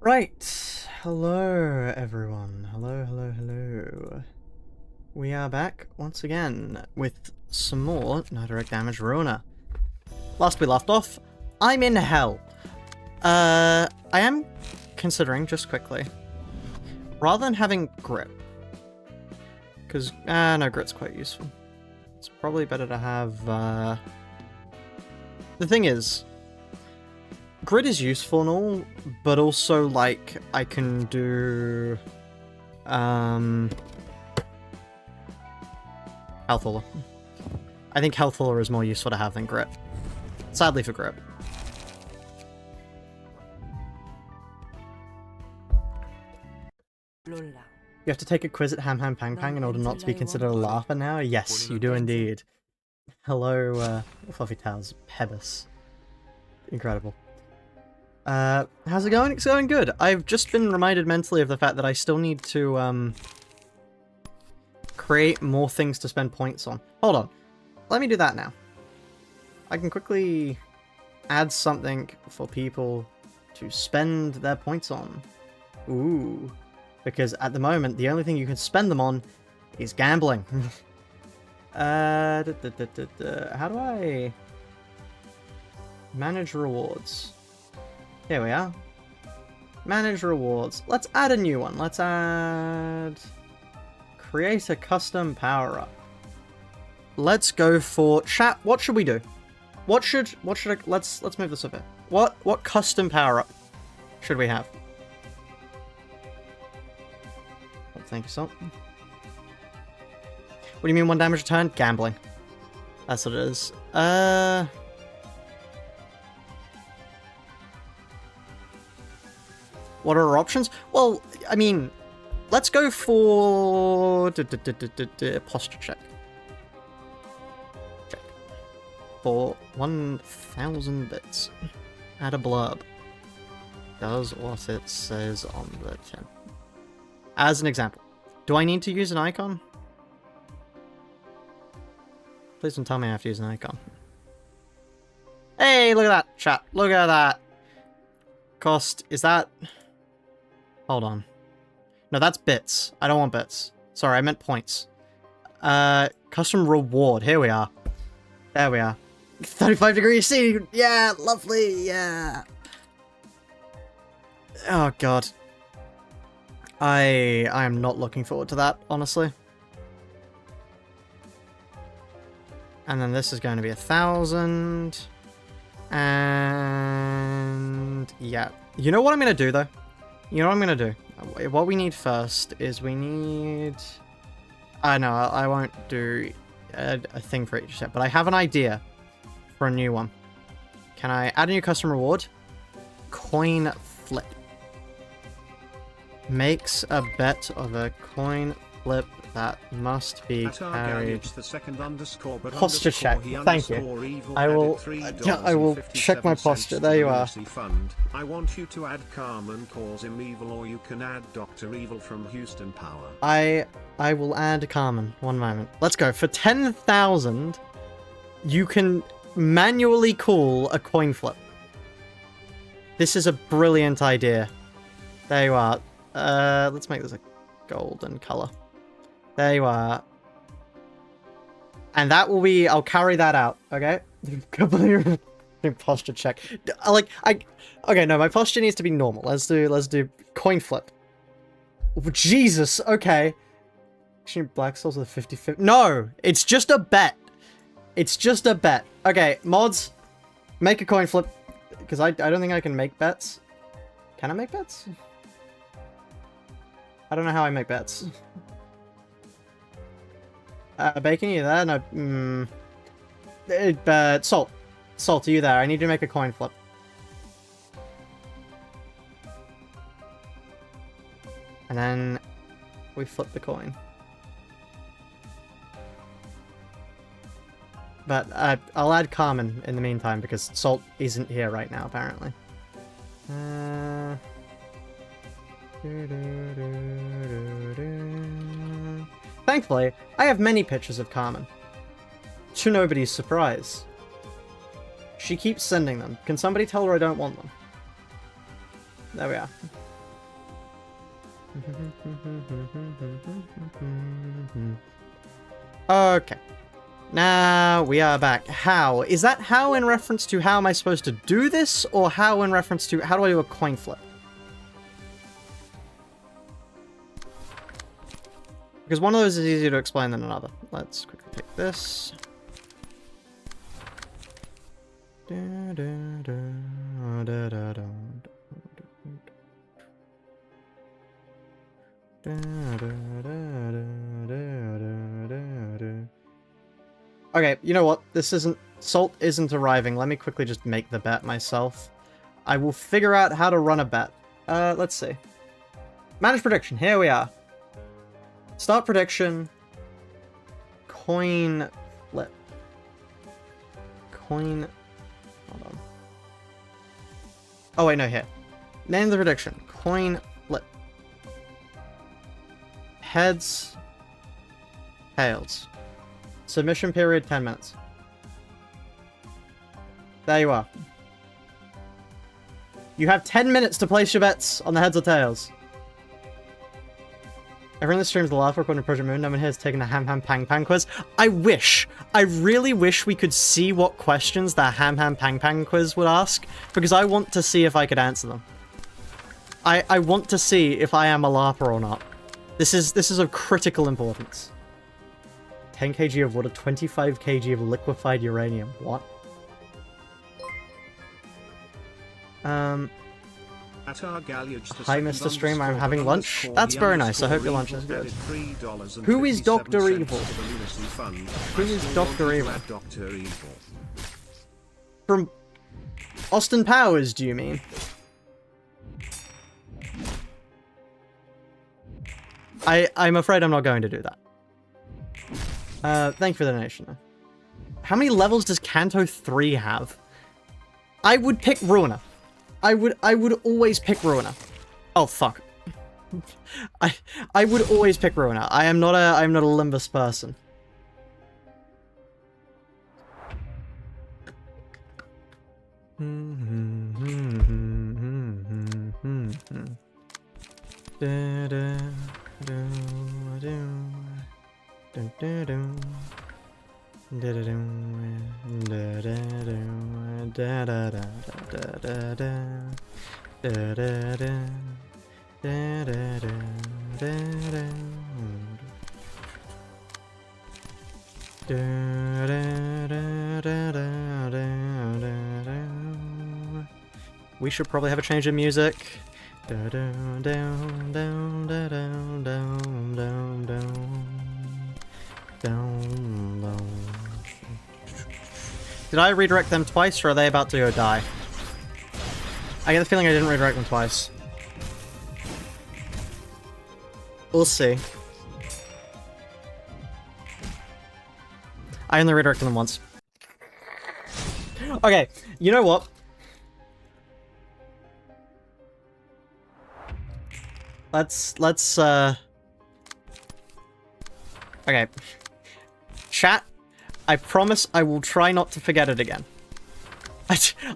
Right, hello everyone, hello. We are back once again with some more no direct damage Ruiner. Last we left off, I'm in hell. I am considering, just quickly, rather than having grip, because, no, grit's quite useful. It's probably better to have, the thing is, grit is useful and all, but also, like, I can do, Health Hauler. I think Health Hauler is more useful to have than grit. Sadly for grip. You have to take a quiz at Ham Ham Pang Pang in order not to be considered a laugher now? Yes, you do indeed. Hello, Fluffy Tails, Pebbles. Incredible. How's it going? It's going good. I've just been reminded mentally of the fact that I still need to, create more things to spend points on. Hold on. Let me do that now. I can quickly add something for people to spend their points on. Ooh. Because at the moment, the only thing you can spend them on is gambling. How do I manage rewards? Here we are. Manage rewards. Let's add a new one. Let's add... create a custom power-up. Let's go for... Chat, what should we do? What should I... Let's move this a bit. What custom power-up should we have? Oh, thank you, Salt. What do you mean 1 damage return? Gambling. That's what it is. What are our options? Well, I mean, let's go for posture check. For 1,000 bits. Add a blurb. Does what it says on the tin. As an example, do I need to use an icon? Please don't tell me I have to use an icon. Hey, look at that, chat. Look at that. Cost, is that... Hold on. No, that's bits. I don't want bits. Sorry, I meant points. Custom reward. Here we are. There we are. 35 degrees C. Yeah, lovely. Yeah. Oh, God. I am not looking forward to that, honestly. And then this is going to be 1,000. And... yeah. You know what I'm going to do, though? You know what I'm going to do? What we need first is we need... no, I won't do a thing for each step, but I have an idea for a new one. Can I add a new custom reward? Coin flip. Makes a bet of a coin flip that must be carried. Posture check. Thank you. I will check my posture. There you are. I want you to add Carmen cause him evil, or you can add Dr. Evil from Houston Power. I will add Carmen. One moment. Let's go. For 10,000, you can manually call a coin flip. This is a brilliant idea. There you are. Let's make this a golden color. There you are. And that will be... I'll carry that out, okay? Posture check. Okay, no, my posture needs to be normal. Let's do coin flip. Oh, Jesus, okay. Actually, Black Souls with a 50-50... No! It's just a bet. It's just a bet. Okay, mods, make a coin flip. Because I don't think I can make bets. Can I make bets? I don't know how I make bets. Bacon, you there? No. Salt. Salt, are you there? I need to make a coin flip. And then we flip the coin. But I'll add Carmen in the meantime because Salt isn't here right now, apparently. Thankfully, I have many pictures of Carmen. To nobody's surprise. She keeps sending them. Can somebody tell her I don't want them? There we are. Okay. Now we are back. How? Is that how in reference to how am I supposed to do this, or how in reference to how do I do a coin flip? Because one of those is easier to explain than another. Let's quickly take this. Okay, you know what? This isn't... Salt isn't arriving. Let me quickly just make the bet myself. I will figure out how to run a bet. Let's see. Manage prediction. Here we are. Start prediction. Coin flip. Coin... Hold on. Oh, wait, no, here. Name the prediction. Coin flip. Heads. Tails. Submission period, 10 minutes. There you are. You have 10 minutes to place your bets on the heads or tails. Everyone in the stream is the last recording of Project Moon. No one here has taken a Ham Ham Pang Pang quiz. I wish. I really wish we could see what questions the Ham Ham Pang Pang quiz would ask, because I want to see if I could answer them. I want to see if I am a LARPer or not. This is of critical importance. 10 kg of water, 25 kg of liquefied uranium. What? Hi, Mr. Stream, I'm having lunch. That's very nice. I hope your lunch is good. Who is Dr. Evil? Who is Dr. Evil? From Austin Powers, do you mean? I'm afraid I'm not going to do that. Thank you for the donation. How many levels does Kanto 3 have? I would pick Ruiner. I would always pick Ruiner. Oh fuck. I would always pick Ruiner. I am not a Limbus person. We should probably have a change of music. Did I redirect them twice, or are they about to go die? I get the feeling I didn't redirect them twice. We'll see. I only redirected them once. Okay, you know what? Let's okay. Chat, I promise I will try not to forget it again.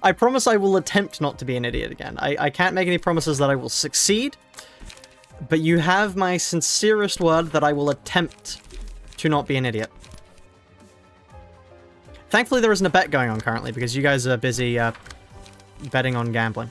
I promise I will attempt not to be an idiot again. I can't make any promises that I will succeed, but you have my sincerest word that I will attempt to not be an idiot. Thankfully there isn't a bet going on currently, because you guys are busy betting on gambling.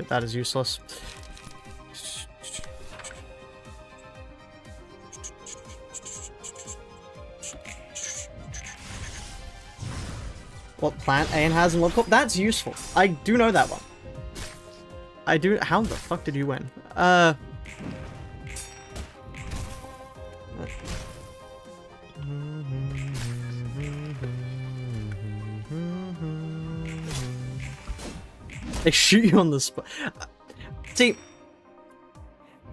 That is useless. What plant Ayn has in Love Corp? That's useful. I do know that one. I do. How the fuck did you win? They shoot you on the spot. See,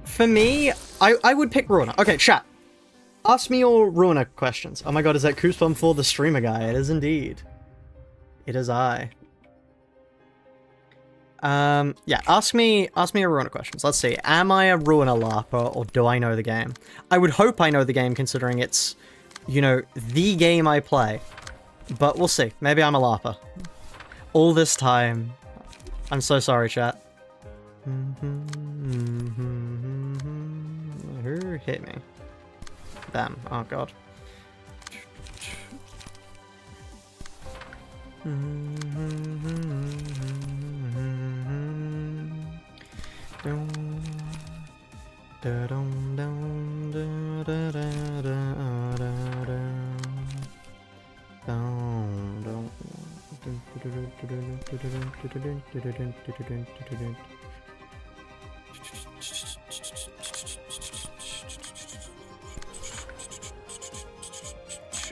for me, I would pick Ruiner. Okay, chat. Ask me your Ruiner questions. Oh my god, is that Koosebump for the streamer guy? It is indeed. It is I. Yeah, ask me a Ruiner questions. Let's see. Am I a Ruiner LARPer, or do I know the game? I would hope I know the game, considering it's, you know, the game I play. But we'll see. Maybe I'm a LARPer. All this time. I'm so sorry, chat. Who hit me? Them. Oh, God.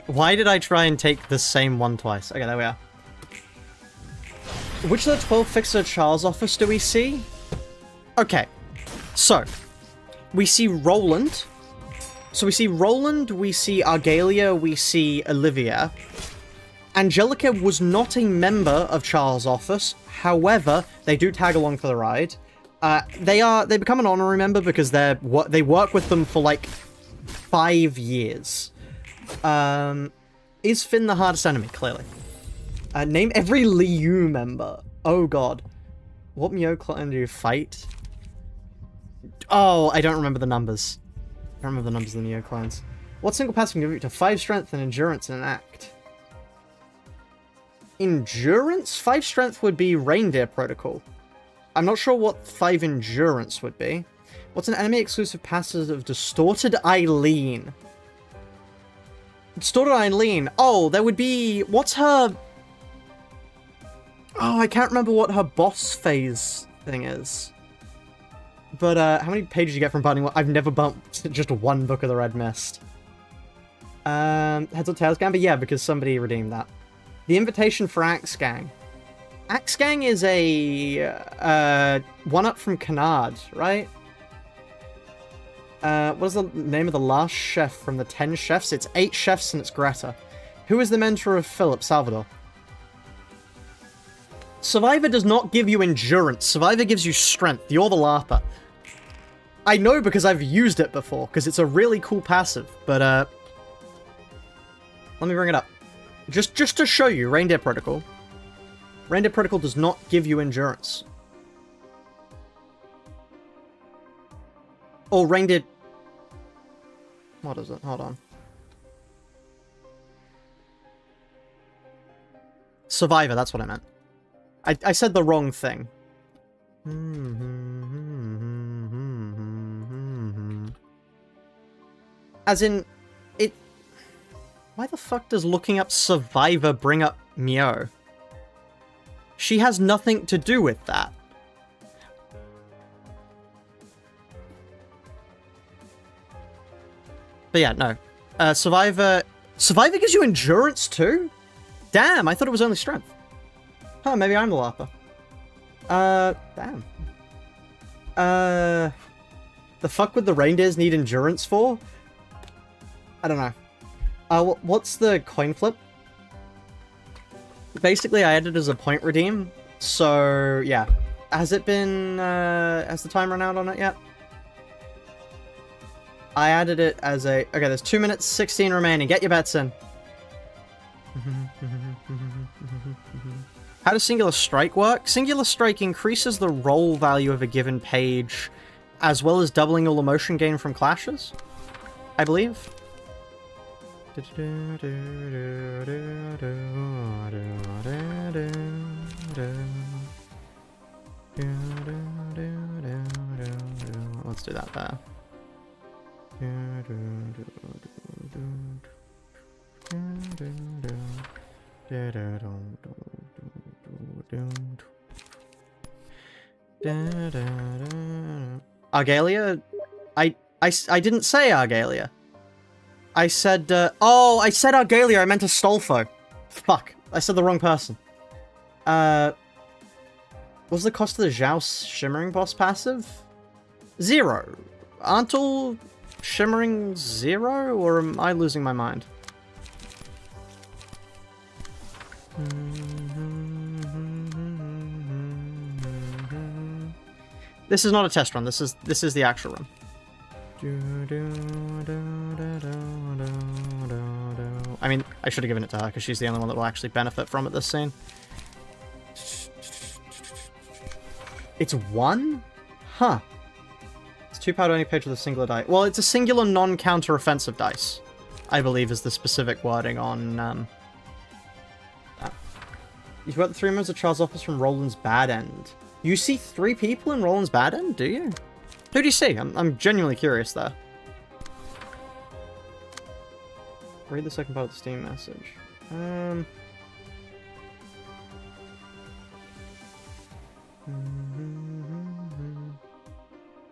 Why did I try and take the same one twice? Okay, there we are. Which of the 12 fixed at Charles' office do we see? Okay, so we see Roland. So we see Roland, we see Argalia, we see Olivia. Angelica was not a member of Charles' office. However, they do tag along for the ride. They become an honorary member because they work with them for like 5 years. Is Finn the hardest enemy? Clearly. Name every Liu member. Oh god. What Mio clan do you fight? Oh, I don't remember the numbers. I don't remember the numbers of the Mio clans. What single pass can give you to 5 strength and endurance in an act? Endurance? 5 strength would be Reindeer Protocol. I'm not sure what 5 endurance would be. What's an enemy exclusive passive of Distorted Eileen? Distorted Eileen. Oh, there would be... What's her... Oh, I can't remember what her boss phase thing is. But, how many pages you get from bumping? I've never bumped just one Book of the Red Mist. Heads or Tails Gang? But yeah, because somebody redeemed that. The Invitation for Axe Gang. Axe Gang is a, one-up from Canard, right? What is the name of the last chef from the 10 chefs? It's 8 chefs and it's Greta. Who is the mentor of Philip Salvador? Survivor does not give you endurance. Survivor gives you strength. You're the LARPer. I know because I've used it before, because it's a really cool passive, but, let me bring it up. Just to show you, Reindeer Protocol. Reindeer Protocol does not give you endurance. Or Reindeer... What is it? Hold on. Survivor, that's what I meant. I said the wrong thing. As in, it... Why the fuck does looking up Survivor bring up Mio? She has nothing to do with that. But yeah, no. Survivor gives you endurance too? Damn, I thought it was only strength. Huh, maybe I'm the LARPer. Damn. The fuck would the reindeers need endurance for? I don't know. What's the coin flip? Basically, I added it as a point redeem. So, yeah. Has it been, has the time run out on it yet? I added it as a... Okay, there's 2 minutes, 16 remaining. Get your bets in. How does Singular Strike work? Singular Strike increases the roll value of a given page, as well as doubling all emotion gain from clashes, I believe. Let's do that there. Argalia? I didn't say Argalia. I said, oh, I said Argalia, I meant Astolfo. Fuck, I said the wrong person. What's the cost of the Zhao's Shimmering Boss passive? 0. Aren't all Shimmering 0, or am I losing my mind? This is not a test run. This is the actual run. I mean, I should have given it to her because she's the only one that will actually benefit from it this scene. It's 1? Huh. It's 2 power to any page with a singular die. Well, it's a singular non-counter offensive dice, I believe is the specific wording on that. You've got the 3 members of Charles' office from Roland's Bad End. You see 3 people in Roland's Bad End, do you? Who do you see? I'm genuinely curious there. Read the second part of the Steam message.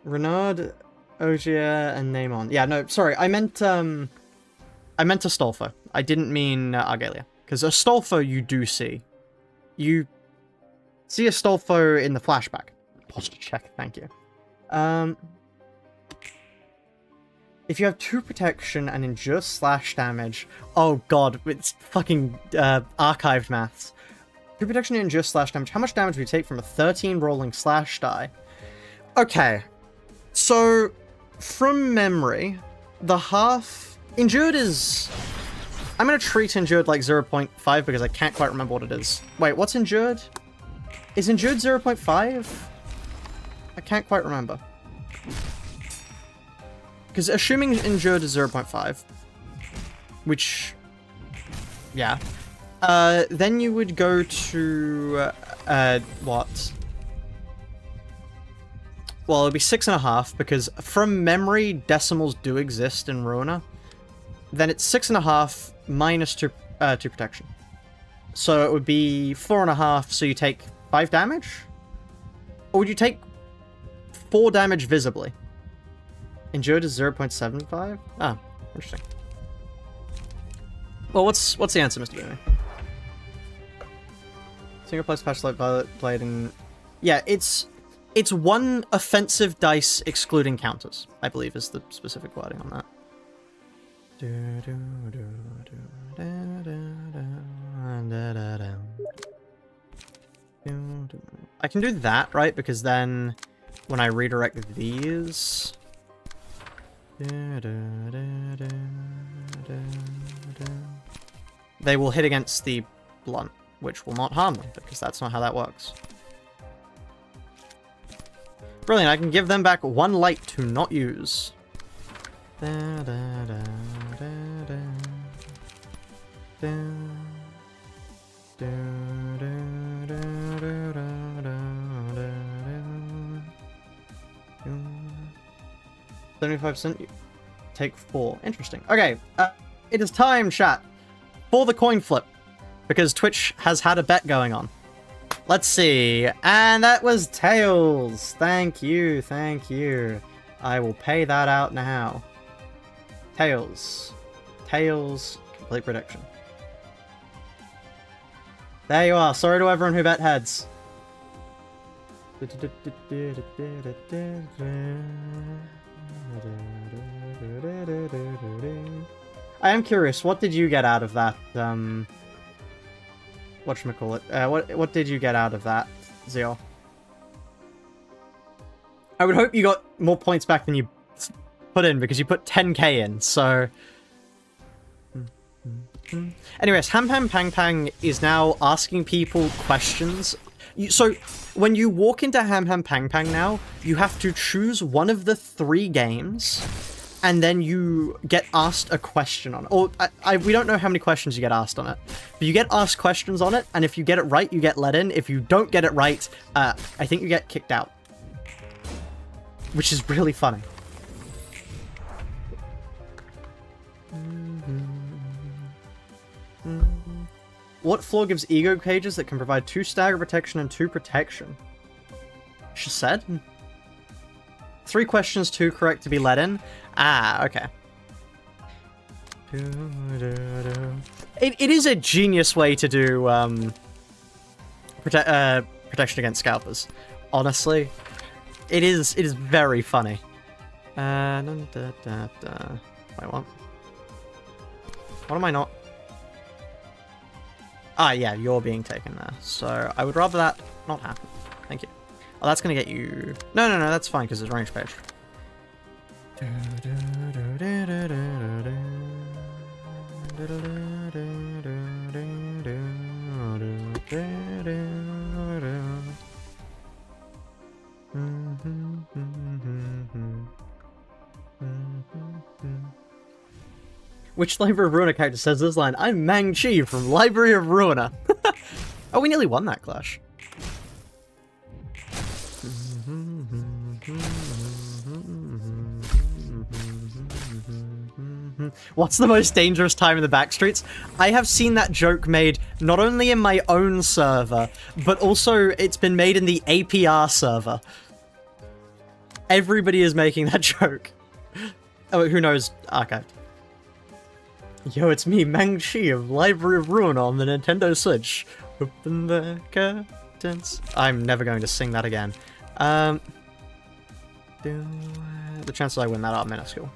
Renard, Ogier, and Namon. Yeah, no, sorry. I meant Astolfo. I didn't mean Argalia. Because Astolfo you do see. You see Astolfo in the flashback. Posture check, thank you. If you have 2 protection and endure slash damage... Oh god, it's fucking archived maths. 2 protection and endure slash damage. How much damage would you take from a 13 rolling slash die? Okay. So, from memory, the half... Endured is... I'm going to treat Endured like 0.5 because I can't quite remember what it is. Wait, what's Endured? Is Endured 0.5? I can't quite remember. Because assuming Endured is 0.5, which... Yeah. Then you would go to... what? Well, it'd be 6.5, because from memory, decimals do exist in Rona. Then it's 6.5 minus 2 protection. So it would be 4.5, so you take 5 damage? Or would you take 4 damage visibly? Endured is 0.75? Ah, interesting. Well, what's the answer, Mr. Binah? Single place patch like Violet Blade and... Yeah, it's 1 offensive dice excluding counters, I believe is the specific wording on that. I can do that, right? Because then when I redirect these... They will hit against the blunt, which will not harm them, because that's not how that works. Brilliant, I can give them back 1 light to not use. $75%, take 4. Interesting. Okay, it is time, chat, for the coin flip, because Twitch has had a bet going on. Let's see, and that was Tails. Thank you, thank you. I will pay that out now. Tails. Tails, complete prediction. There you are. Sorry to everyone who bet heads. I am curious, what did you get out of that, whatchamacallit? What did you get out of that, Zio? I would hope you got more points back than you put in, because you put 10k in, so... Anyways, Ham Ham Pang Pang is now asking people questions. So, when you walk into Ham Ham Pang Pang now, you have to choose one of the 3 games, and then you get asked a question on it. Or, we don't know how many questions you get asked on it, but you get asked questions on it, and if you get it right, you get let in. If you don't get it right, I think you get kicked out. Which is really funny. What floor gives ego cages that can provide 2 stagger protection and 2 protection? She said? 3 questions, 2 correct to be let in? Ah, okay. It is a genius way to do protection against scalpers. Honestly, it is very funny. Wait, what? What am I not? Ah, yeah, you're being taken there. So I would rather that not happen. Thank you. Oh, that's gonna get you... No, no, no, that's fine, because it's range page. Which Library of Ruina character says this line? I'm Mang-Chi from Library of Ruina. Oh, we nearly won that clash. What's the most dangerous time in the backstreets? I have seen that joke made not only in my own server, but also it's been made in the APR server. Everybody is making that joke. Oh, who knows? Archived. Yo, it's me, Mang-Chi of Library of Ruina on the Nintendo Switch. Open the curtains. I'm never going to sing that again. The chances I win that are minuscule.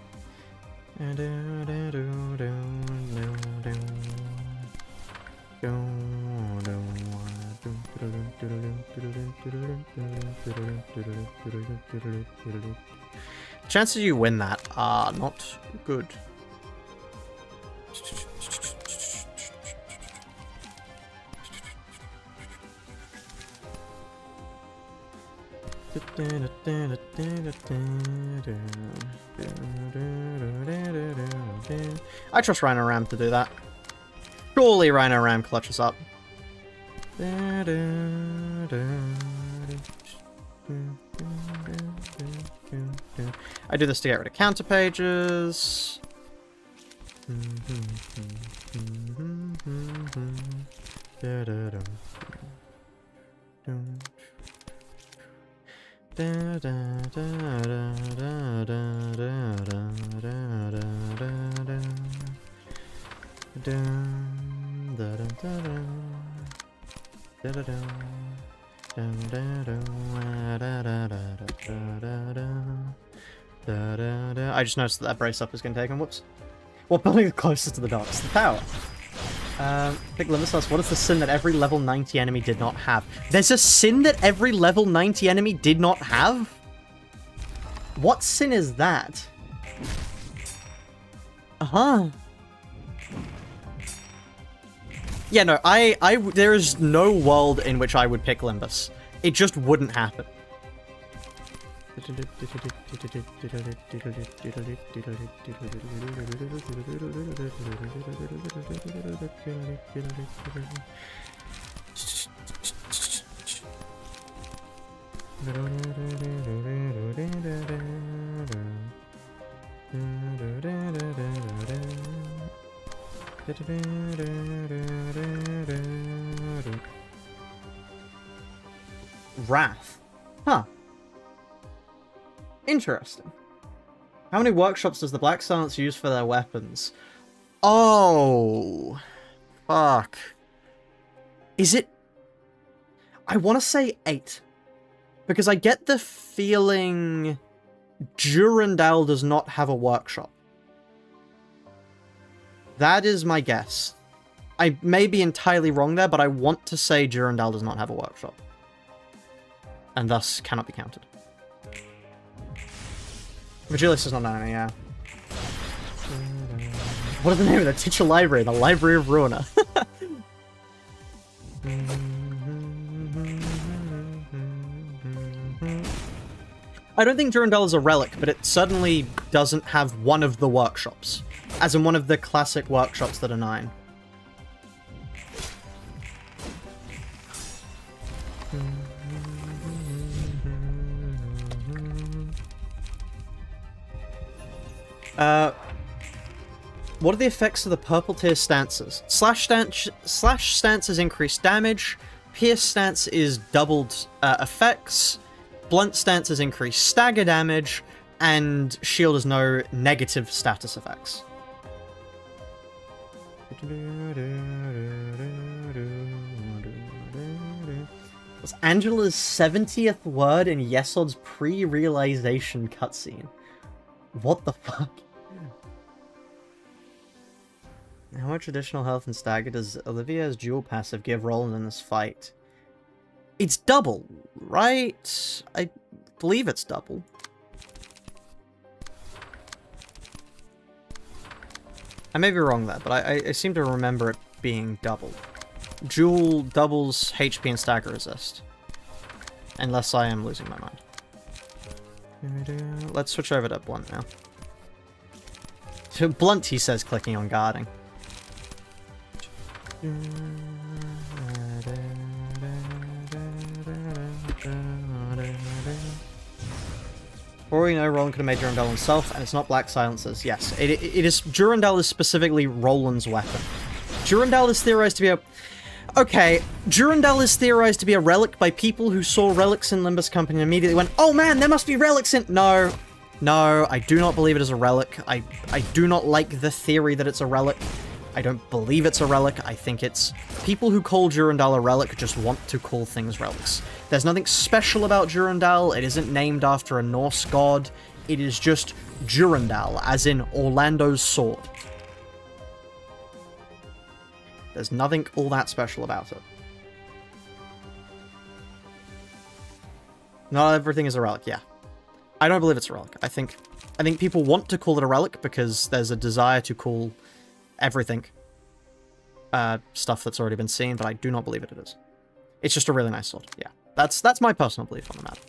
Chances you win that are not good. I trust Rhino Ram to do that. Surely Rhino Ram clutches up. I do this to get rid of counter pages. I just noticed that brace up is going to take him. Whoops. What building is closest to the docks? The tower. Big Limit Sauce, what is the sin that every level 90 enemy did not have? There's a sin that every level 90 enemy did not have? What sin is that? Uh-huh. Yeah, no, there is no world in which I would pick Limbus. It just wouldn't happen. Wrath. Huh. Interesting. How many workshops does the Black Silence use for their weapons? Oh. Fuck. Is it... I want to say 8. Because I get the feeling Durandal does not have a workshop. That is my guess. I may be entirely wrong there, but I want to say Durandal does not have a workshop. And thus cannot be counted. Vigilius is not an enemy, yeah. What is the name of the teacher library? The Library of Ruina. I don't think Durandal is a relic, but it certainly doesn't have one of the workshops. As in one of the classic workshops that are 9. What are the effects of the purple tier stances? Slash stances increase damage, pierce stance is doubled effects, blunt stances increase stagger damage, and shield has no negative status effects. What's Angela's 70th word in Yesod's pre-realization cutscene? What the fuck? How much additional health and stagger does Olivia's dual passive give Roland in this fight? It's double, right? I believe it's double. I may be wrong there, but I seem to remember it being double. Dual doubles HP and stagger resist. Unless I am losing my mind. Let's switch over to Blunt now. To Blunt, he says, clicking on guarding. For all you know, Roland could have made Durandal himself, and it's not Black Silencers. Yes, it is. Durandal is specifically Roland's weapon. Durandal is theorized to be a... Okay, Durandal is theorized to be a relic by people who saw relics in Limbus Company and immediately went, oh man, there must be relics in... No, I do not believe it is a relic. I do not like the theory that it's a relic. I don't believe it's a relic. I think it's... People who call Durandal a relic just want to call things relics. There's nothing special about Durandal. It isn't named after a Norse god. It is just Durandal, as in Orlando's sword. There's nothing all that special about it. Not everything is a relic, yeah. I don't believe it's a relic. I think people want to call it a relic because there's a desire to call everything stuff that's already been seen, but I do not believe it is. It's just a really nice sword, yeah. That's my personal belief on the matter.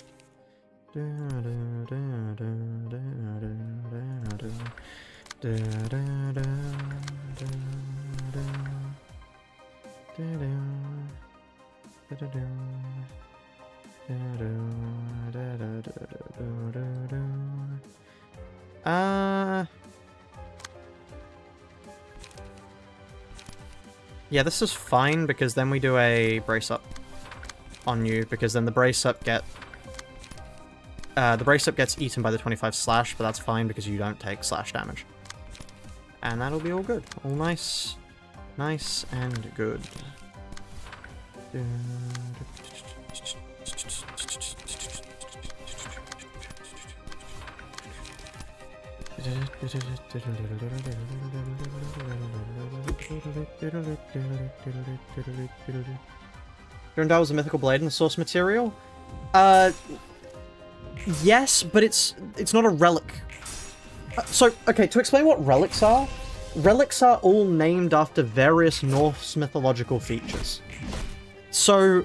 Yeah, this is fine because then we do a brace up on you, because then the brace up gets eaten by the 25 slash, but that's fine because you don't take slash damage. And that'll be all good. All nice and good. Durandal was a mythical blade in the source material? Yes, but it's not a relic. So, okay, to explain what relics are all named after various Norse mythological features. So,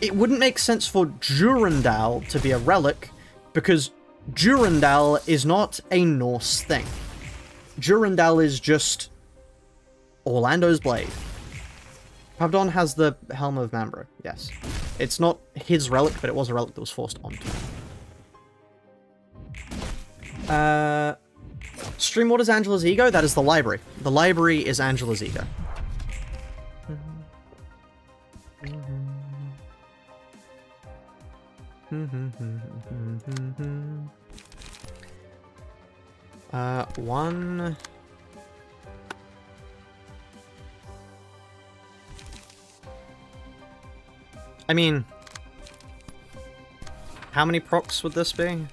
it wouldn't make sense for Durandal to be a relic, because Durandal is not a Norse thing. Durandal is just Orlando's blade. Pavdon has the Helm of Mambro, yes. It's not his relic, but it was a relic that was forced onto him. Stream, what is Angela's ego? That is the library. The library is Angela's ego. 1... I mean, how many procs would this be?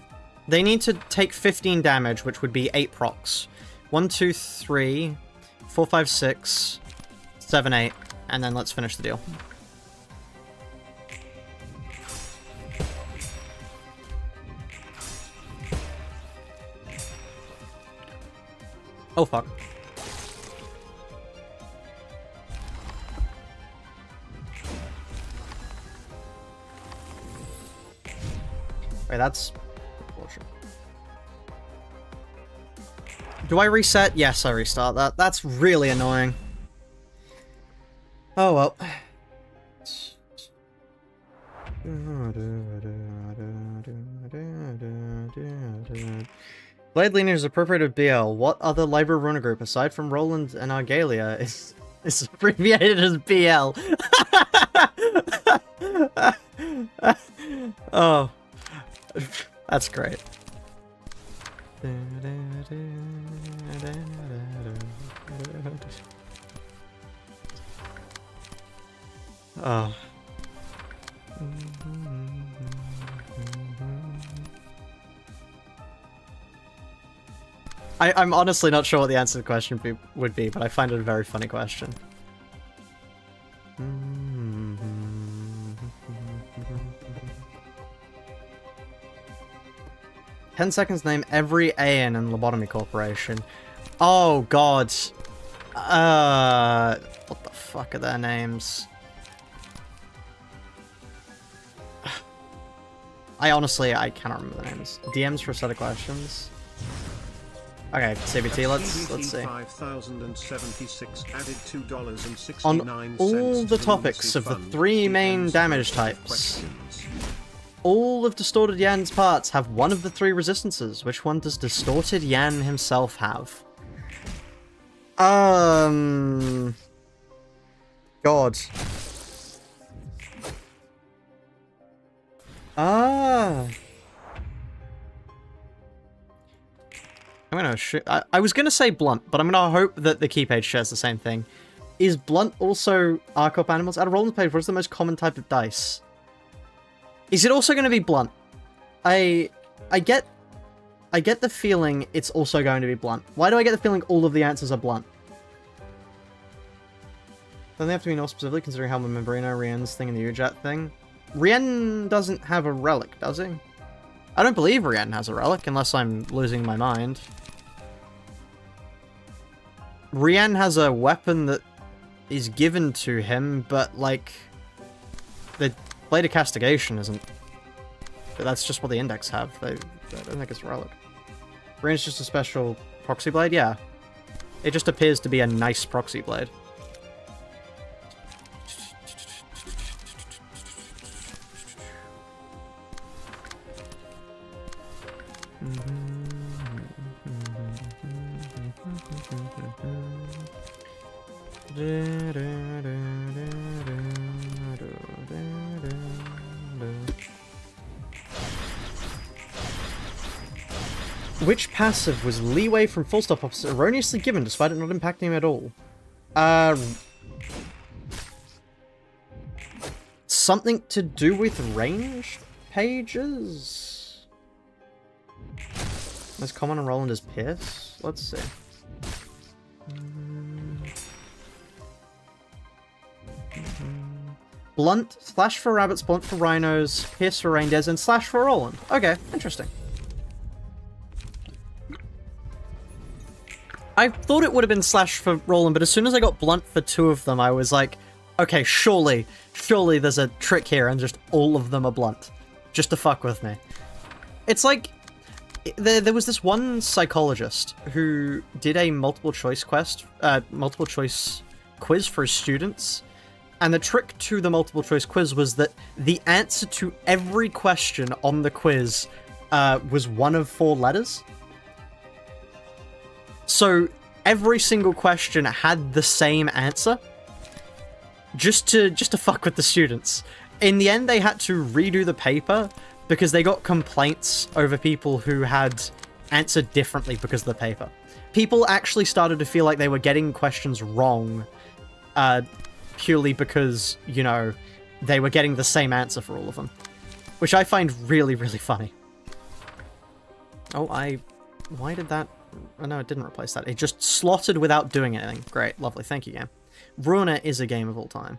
They need to take 15 damage, which would be 8 procs. 1, 2, 3, 4, 5, 6, 7, 8, and then let's finish the deal. Oh fuck. Wait, that's unfortunate. Do I reset? Yes, I restart that. That's really annoying. Oh well. Blade Leaner is appropriate of BL. What other library runner group, aside from Roland and Argalia, is abbreviated as BL? Oh. That's great. Oh. I'm honestly not sure what the answer to the question would be, but I find it a very funny question. 10 seconds name every AN in Lobotomy Corporation. Oh god. What the fuck are their names? I cannot remember the names. DMs for a set of questions. Okay, CBT, let's see. 5076 added $2.69 On all the topics of the 3 main damage types, all of Distorted Yan's parts have one of the 3 resistances. Which one does Distorted Yan himself have? God. I'm gonna shoot. I was gonna say Blunt, but I'm gonna hope that the key page shares the same thing. Is Blunt also Arc-Up Animals? Out of Roland's page, what is the most common type of dice? Is it also gonna be Blunt? I get the feeling it's also going to be Blunt. Why do I get the feeling all of the answers are Blunt? Don't they have to be more specifically, considering how Membrino, Rien's thing, and the Ujat thing? Rien doesn't have a relic, does he? I don't believe Rien has a relic, unless I'm losing my mind. Rien has a weapon that is given to him, but, like, the Blade of Castigation isn't. But that's just what the Index have. I don't think it's a relic. Rien's just a special proxy blade? Yeah. It just appears to be a nice proxy blade. Which passive was leeway from full stop officer erroneously given despite it not impacting him at all? Something to do with range pages? Most common on Roland is Pierce? Let's see. Blunt, slash for rabbits, blunt for rhinos, Pierce for reindeers, and slash for Roland. Okay, interesting. I thought it would have been slash for Roland, but as soon as I got blunt for 2 of them, I was like, okay, surely there's a trick here and just all of them are blunt. Just to fuck with me. It's like, there was this one psychologist who did a multiple choice quiz for his students, and the trick to the multiple choice quiz was that the answer to every question on the quiz was one of 4 letters. So every single question had the same answer, just to fuck with the students. In the end, they had to redo the paper because they got complaints over people who had answered differently because of the paper. People actually started to feel like they were getting questions wrong, purely because, you know, they were getting the same answer for all of them, which I find really, really funny. Oh, why did that? Oh, no, it didn't replace that. It just slotted without doing anything. Great, lovely, thank you, game. Ruiner is a game of all time.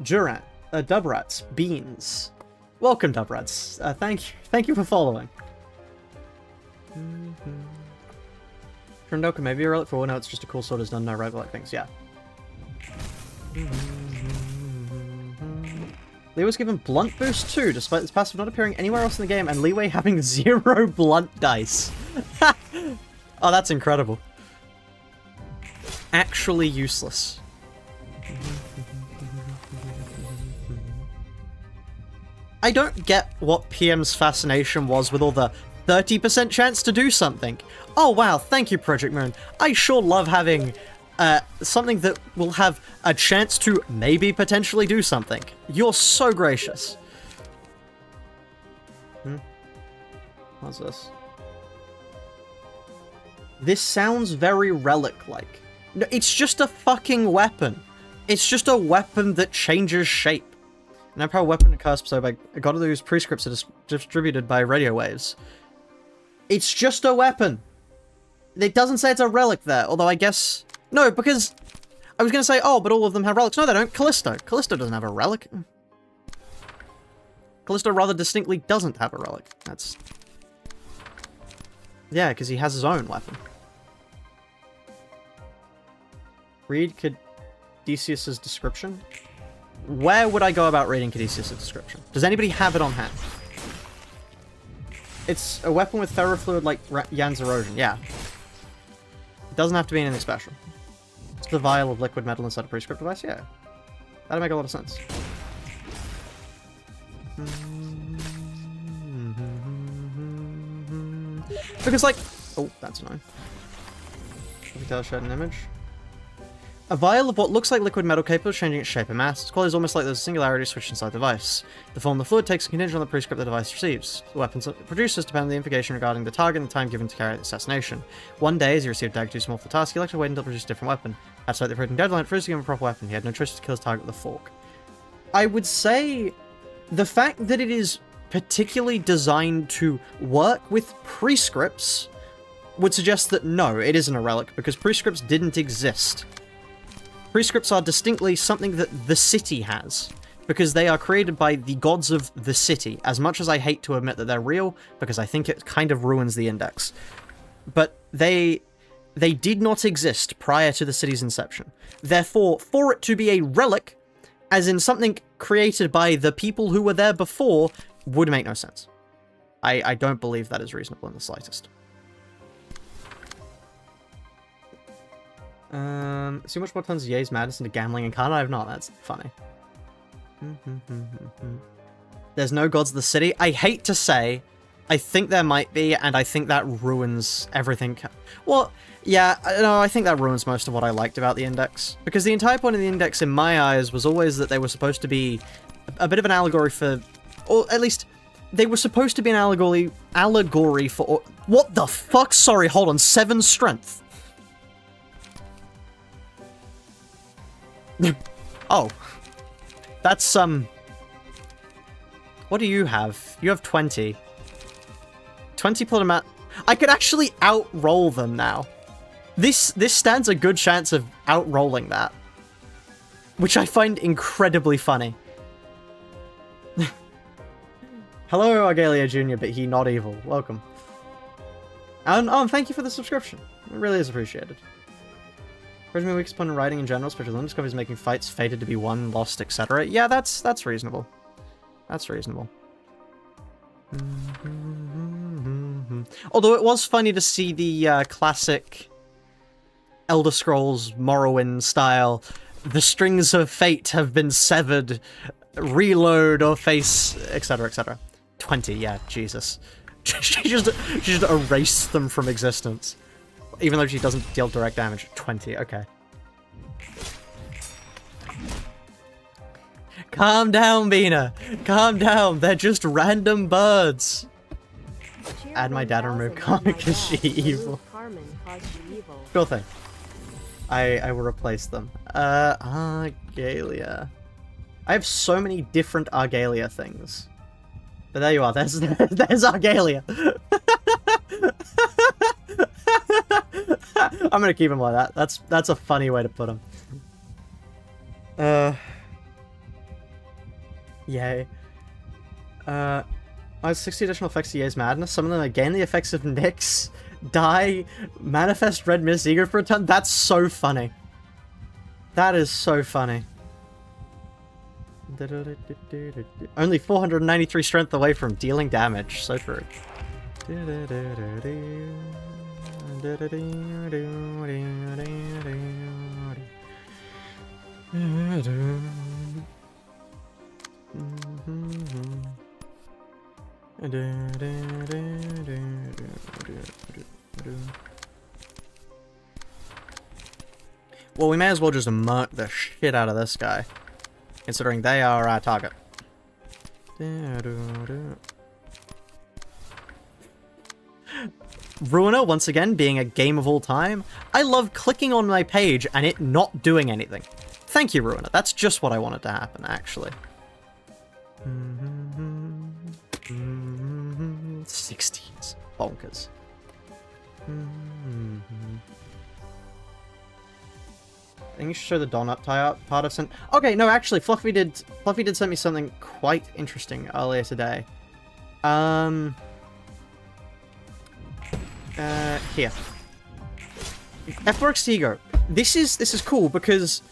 Durant, Dubrats, Beans. Welcome, Dubrats. Thank you for following. Trindoka may be a relic for all. No, it's just a cool sword. Has done no relic things. Yeah. Leo was given Blunt Boost too, despite this passive not appearing anywhere else in the game, and Leeway having 0 blunt dice. Oh, that's incredible. Actually useless. I don't get what PM's fascination was with all the 30% chance to do something. Oh wow, thank you, Project Moon. I sure love having something that will have a chance to maybe potentially do something. You're so gracious. What's this? This sounds very relic-like. No, it's just a fucking weapon. It's just a weapon that changes shape. An Empire weapon and cusp, so by God of those prescripts are distributed by radio waves. It's just a weapon. It doesn't say it's a relic there, although I guess... No, because I was going to say, oh, but all of them have relics. No, they don't. Callisto. Callisto doesn't have a relic. Callisto rather distinctly doesn't have a relic. That's... Yeah, because he has his own weapon. Read Caduceus's description. Where would I go about reading Caduceus's description? Does anybody have it on hand? It's a weapon with ferrofluid like Yan's erosion. Yeah. It doesn't have to be anything special. It's the vial of liquid metal inside a prescript device. Yeah. That'd make a lot of sense. Because, like... Oh, that's annoying. Detail shared an image. A vial of what looks like liquid metal capable of changing its shape and mass. Its quality is almost like there's a singularity switch inside the device. The form of the fluid takes a contingent on the prescript the device receives. The weapons it produces depend on the information regarding the target and the time given to carry out the assassination. One day, as he received a dagger too small for the task, he elected to wait until it produced a different weapon. That's like the approaching deadline for him a proper weapon. He had no choice to kill his target with a fork. I would say the fact that it is particularly designed to work with prescripts would suggest that no, it isn't a relic, because prescripts didn't exist. Prescripts are distinctly something that the city has, because they are created by the gods of the city, as much as I hate to admit that they're real, because I think it kind of ruins the index. But they did not exist prior to the city's inception. Therefore, for it to be a relic, as in something created by the people who were there before, would make no sense. I don't believe that is reasonable in the slightest. See much more tons of Ye's madness into gambling and Kana? I have not. That's funny. There's no gods of the city. I hate to say, I think there might be, and I think that ruins everything. Well, yeah, no, I think that ruins most of what I liked about the index. Because the entire point of the index, in my eyes, was always that they were supposed to be a bit of an allegory for... Or at least, they were supposed to be an allegory for... What the fuck? Sorry, hold on. 7 strength. Oh. That's, What do you have? You have 20. 20 plus amount... I could actually out-roll them now. This stands a good chance of out-rolling that. Which I find incredibly funny. Hello, Argalia Jr., but he not evil. Welcome. And thank you for the subscription. It really is appreciated. Originally weak upon writing in general, especially Lynn discovers making fights fated to be won, lost, etc. Yeah, that's reasonable. That's reasonable. Although it was funny to see the classic Elder Scrolls Morrowind style, the strings of fate have been severed, reload or face, etc, etc. 20, yeah, Jesus. she just erased them from existence. Even though she doesn't deal direct damage. 20, okay. Calm down, Binah. Calm down. They're just random birds. Add my dad and remove Carmen because she evil. Sure thing. I will replace them. Argalia. I have so many different Argalia things. But there you are. There's Argalia. I'm gonna keep him like that. That's a funny way to put him. Yay. I have 60 additional effects to Ye's madness. Some of them again the effects of Nyx, Die, Manifest Red Mist, Eager for a Ton. That's so funny. That is so funny. Only 493 strength away from dealing damage. So true. Well, we may as well just murk the shit out of this guy, considering they are our target. Ruiner, once again, being a game of all time. I love clicking on my page and it not doing anything. Thank you, Ruiner. That's just what I wanted to happen, actually. $60s. Bonkers. I think you should show the Don Up tie up part of sent. Okay, no, actually, Fluffy did send me something quite interesting earlier today. Here. Efloric's ego. This is cool because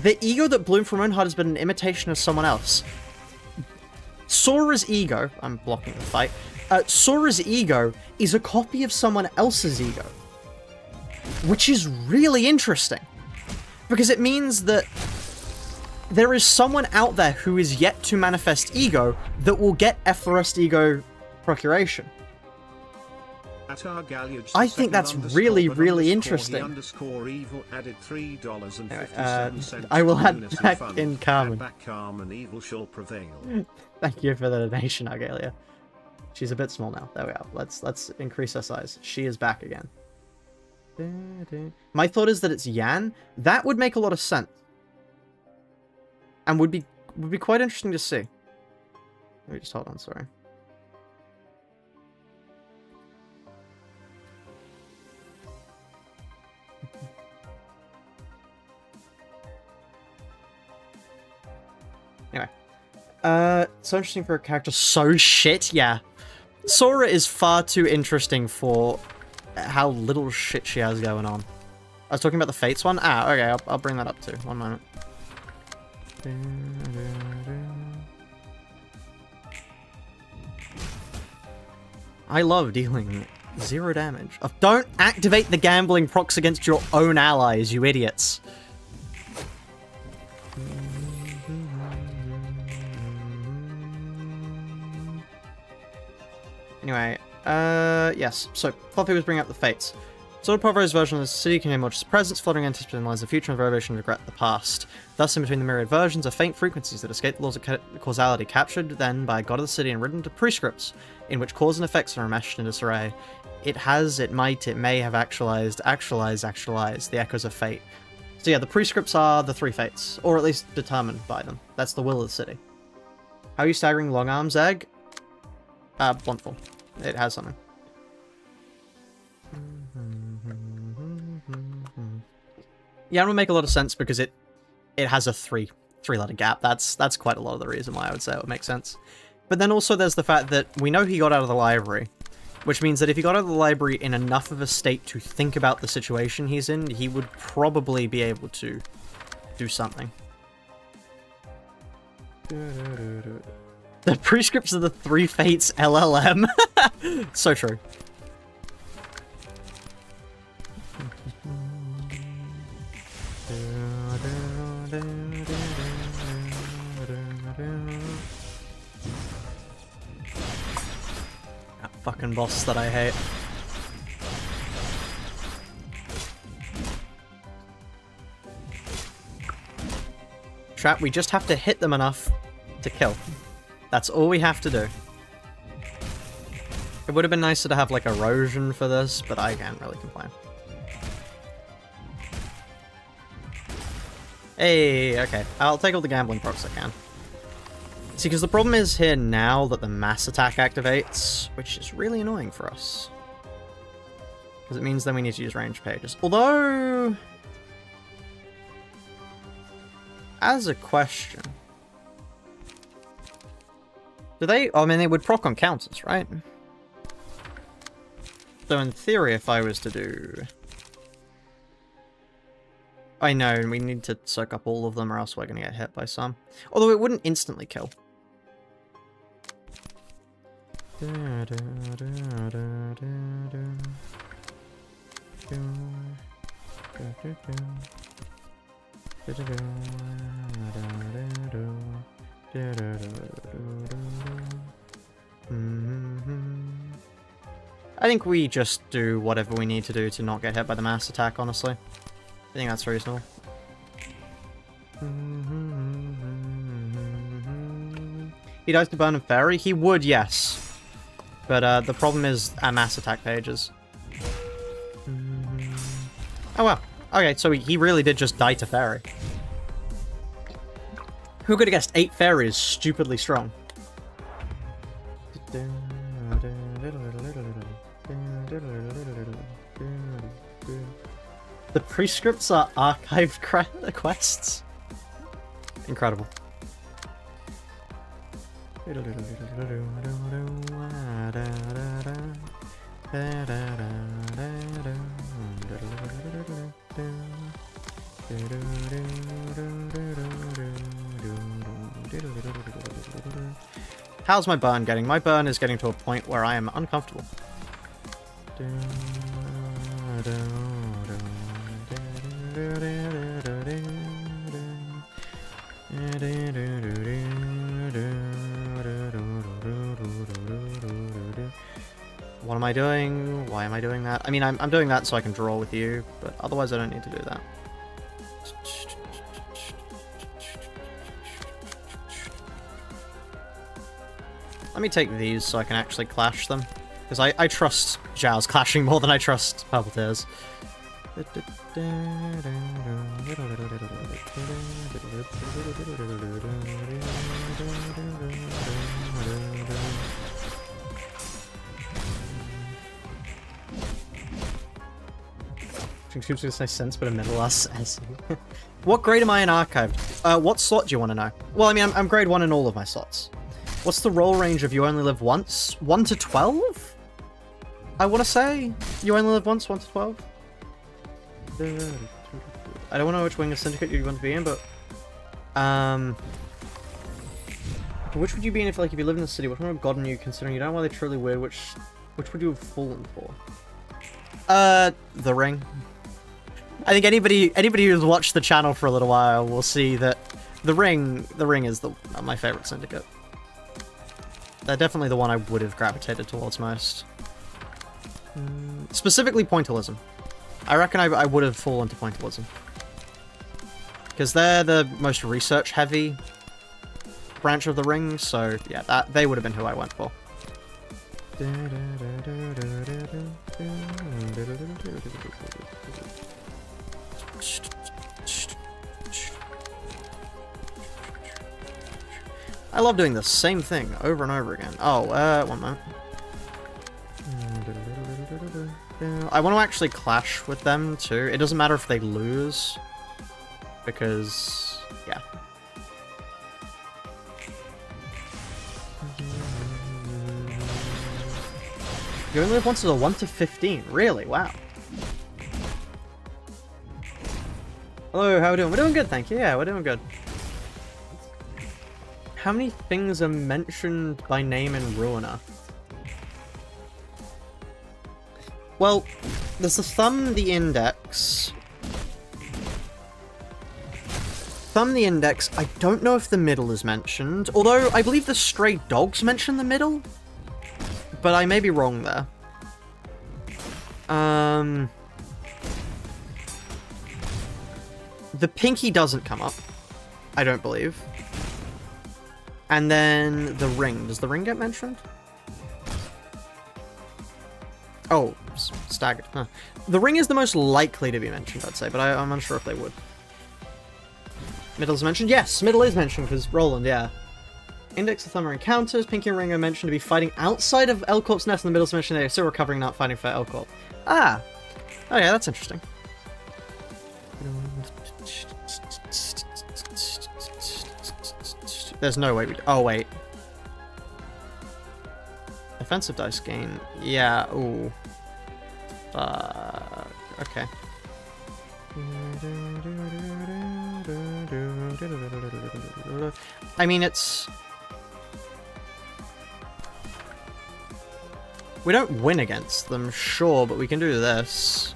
the ego that bloomed from Own Heart has been an imitation of someone else. Sora's ego, I'm blocking the fight, Sora's ego is a copy of someone else's ego. Which is really interesting. Because it means that there is someone out there who is yet to manifest ego that will get Efloric's ego procuration. I think that's really, really interesting. Anyway, I will add back in Carmen. Thank you for the donation, Argalia. She's a bit small now. There we are. Let's increase her size. She is back again. My thought is that it's Yan. That would make a lot of sense. And would be quite interesting to see. Let me just hold on, sorry. Anyway. So interesting for a character so shit, yeah. Sora is far too interesting for how little shit she has going on. I was talking about the Fates one? Ah, okay, I'll bring that up too. One moment. I love dealing 0 damage. Oh, don't activate the gambling procs against your own allies, you idiots. Anyway, yes. So, Fluffy was bringing up the Fates. Sort of Provero's version of the city contains much presence, fluttering anticipating lies the future, and revelation regret the past. Thus, in between the myriad versions are faint frequencies that escape the laws of causality, captured then by God of the City and written into prescripts, in which cause and effects are enmeshed in disarray. It has, it might, it may have actualized, the echoes of fate. So yeah, the prescripts are the 3 fates, or at least determined by them. That's the will of the city. How are you staggering Long Arm's egg? Wonderful. It has something. Yeah, it would make a lot of sense because it has a three-letter gap. That's quite a lot of the reason why I would say it would make sense. But then also there's the fact that we know he got out of the library, which means that if he got out of the library in enough of a state to think about the situation he's in, he would probably be able to do something. The prescripts are the 3 fates LLM. So true. That fucking boss that I hate. Trap, we just have to hit them enough to kill. That's all we have to do. It would have been nicer to have like erosion for this, but I can't really complain. Hey, okay. I'll take all the gambling procs I can. See, because the problem is here now that the mass attack activates, which is really annoying for us. Because it means then we need to use range pages. Although... as a question... do they... I mean, they would proc on counters, right? So in theory, if I was to do... I know, we need to soak up all of them or else we're going to get hit by some. Although it wouldn't instantly kill. I think we just do whatever we need to do to not get hit by the mass attack, honestly. I think that's reasonable. He dies to Burn and Fairy? He would, yes. But the problem is our mass attack pages. Oh wow. Okay, so he really did just die to Fairy. Who could have guessed 8 fairies stupidly strong? The prescripts are archived quests. Incredible. How's my burn getting? My burn is getting to a point where I am uncomfortable. What am I doing? Why am I doing that? I mean, I'm doing that so I can draw with you, but otherwise I don't need to do that. Let me take these so I can actually clash them. Because I trust Zhao's clashing more than I trust Purple Tears. Seems to say sense, but a middle us. What grade am I in archived? What slot do you want to know? Well, I mean, I'm grade 1 in all of my slots. What's the roll range of you only live once? 1 to 12? I want to say you only live once, 1 to 12. I don't know which wing of Syndicate you want to be in, but which would you be in if you live in the city? Which one would God you, considering you don't know why they're truly weird? Which would you have fallen for? The ring. I think anybody who's watched the channel for a little while will see that the ring is my favorite Syndicate. They're definitely the one I would have gravitated towards most. Specifically Pointillism. I reckon I would have fallen to Pointillism. Because they're the most research-heavy branch of the ring, so yeah, they would have been who I went for. I love doing the same thing over and over again. Oh, one moment. I want to actually clash with them too. It doesn't matter if they lose, because yeah. You only live once as a 1 to 15. Really? Wow. Hello, how are we doing? We're doing good, thank you. Yeah, we're doing good. How many things are mentioned by name in Ruiner? Well, there's the thumb, the index. Thumb, the index. I don't know if the middle is mentioned. Although, I believe the stray dogs mention the middle. But I may be wrong there. The pinky doesn't come up. I don't believe. And then the ring. Does the ring get mentioned? Oh, staggered. Huh. The ring is the most likely to be mentioned, I'd say, but I'm unsure if they would. Middle's mentioned? Yes, middle is mentioned, because Roland, yeah. Index of thumb are encounters. Pinky and ring are mentioned to be fighting outside of Elcorp's nest, and the middle's mentioned they're still recovering, not fighting for Elcorp. Ah! Oh yeah, that's interesting. There's no way we'd... Oh, wait. Offensive dice gain. Yeah, ooh. Okay. I mean, it's... We don't win against them, sure, but we can do this.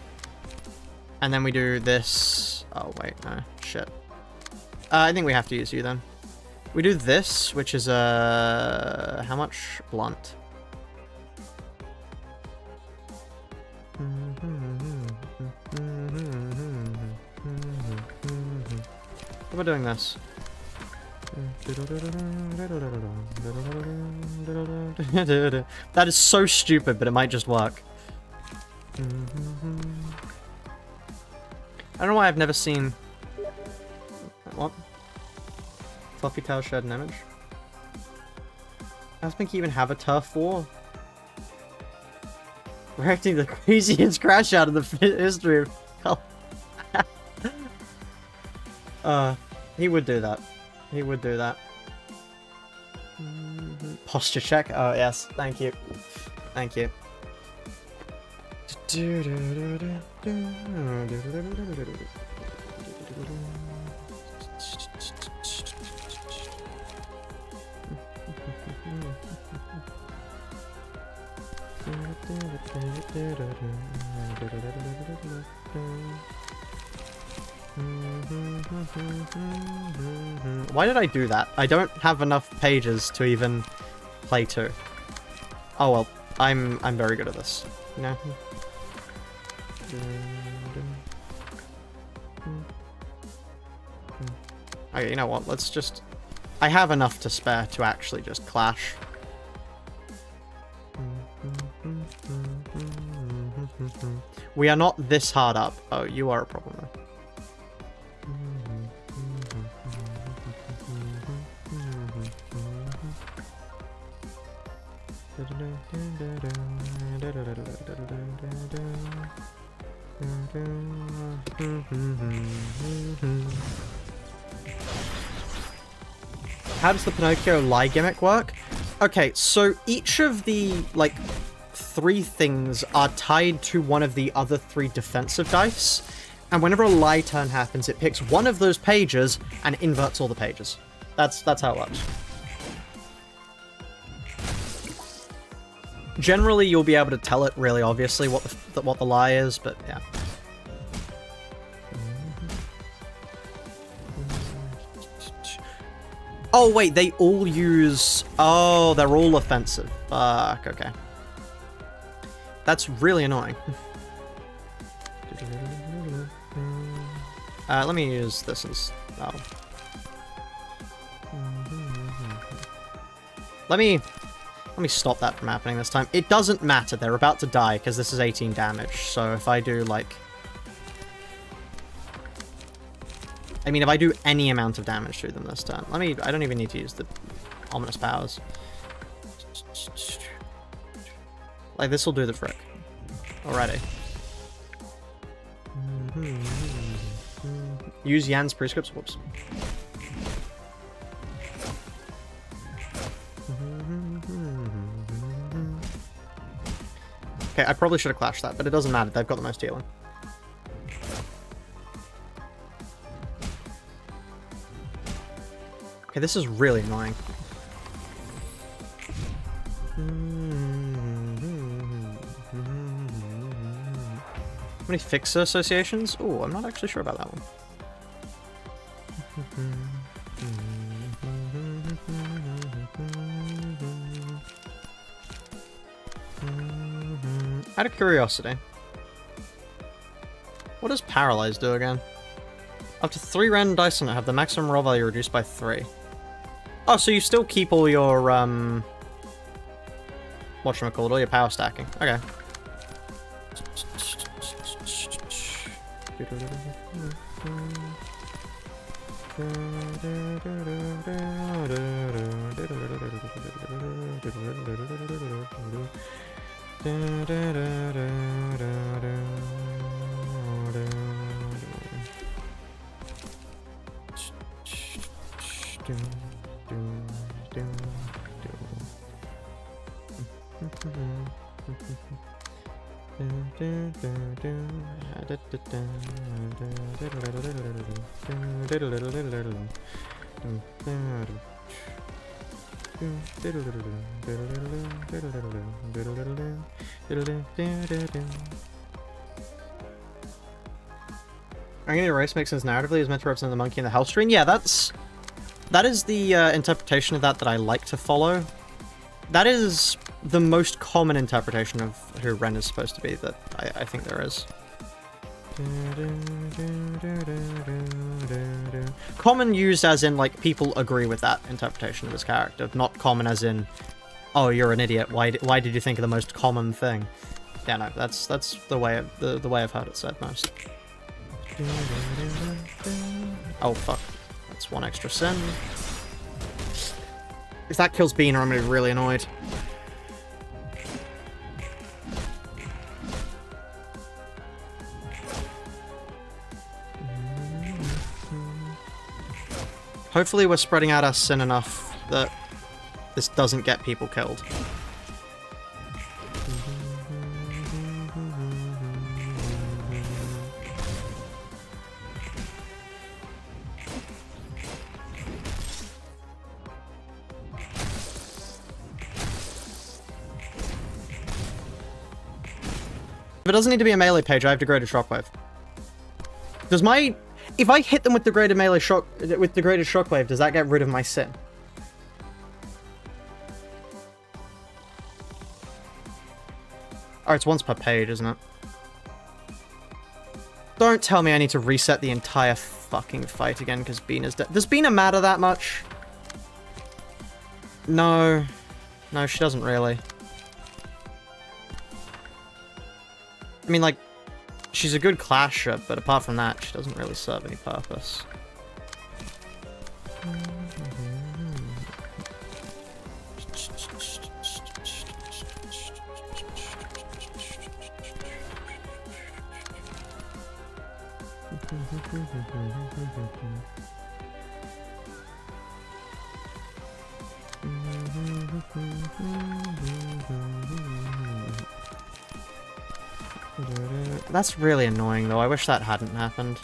And then we do this... Oh, wait, no. Shit. I think we have to use you, then. We do this, which is, how much? Blunt. How about doing this? That is so stupid, but it might just work. I don't know why I've never seen... What? Fluffy Tail shared an image. Does Pink even have a turf war? Reacting the craziest crash out of the history of he would do that. He would do that. Posture check. Oh, yes. Thank you. Thank you. Why did I do that? I don't have enough pages to even play to. Oh well, I'm very good at this. No. Okay, you know what? Let's just... I have enough to spare to actually just clash. We are not this hard up. Oh, you are a problem though. How does the Pinocchio lie gimmick work? Okay, so each of the, like, 3 things are tied to one of the other 3 defensive dice, and whenever a lie turn happens, it picks one of those pages and inverts all the pages. That's how it works. Generally, you'll be able to tell it really obviously what the lie is, but yeah. Oh wait, they all use... Oh, they're all offensive. Fuck, okay. That's really annoying. Let me use this as... Oh. Let me stop that from happening this time. It doesn't matter, they're about to die, because this is 18 damage, so if I do, like... I mean, if I do any amount of damage to them this turn... I don't even need to use the ominous powers. Like, this will do the trick. Already. Use Yan's prescripts. Whoops. Okay, I probably should have clashed that, but it doesn't matter. They've got the most healing. Okay, this is really annoying. How many fixer associations? Oh, I'm not actually sure about that one. Out of curiosity, what does Paralyze do again? Up to 3 random dice on it have the maximum roll value reduced by 3. Oh, so you still keep all your, whatchamacallit, all your power stacking. Okay. I'm gonna erase makes sense narratively is meant to represent the monkey in the health string. Yeah, that is the interpretation of that I like to follow. That is the most common interpretation of who Ren is supposed to be that I think there is. Common used as in, like, people agree with that interpretation of his character, not common as in, oh, you're an idiot, why did you think of the most common thing? Yeah, no, that's the way the way I've heard it said most. Oh fuck, that's one extra sin. If that kills Binah, I'm gonna be really annoyed. Hopefully we're spreading out our sin enough that this doesn't get people killed. If it doesn't need to be a melee page, I have degraded shockwave. Does my... If I hit them with degraded melee shock... with degraded shockwave, does that get rid of my sin? Oh, it's once per page, isn't it? Don't tell me I need to reset the entire fucking fight again because Binah's dead. Does Binah matter that much? No. No, she doesn't really. I mean, like, she's a good clasher, but apart from that, she doesn't really serve any purpose. That's really annoying, though. I wish that hadn't happened.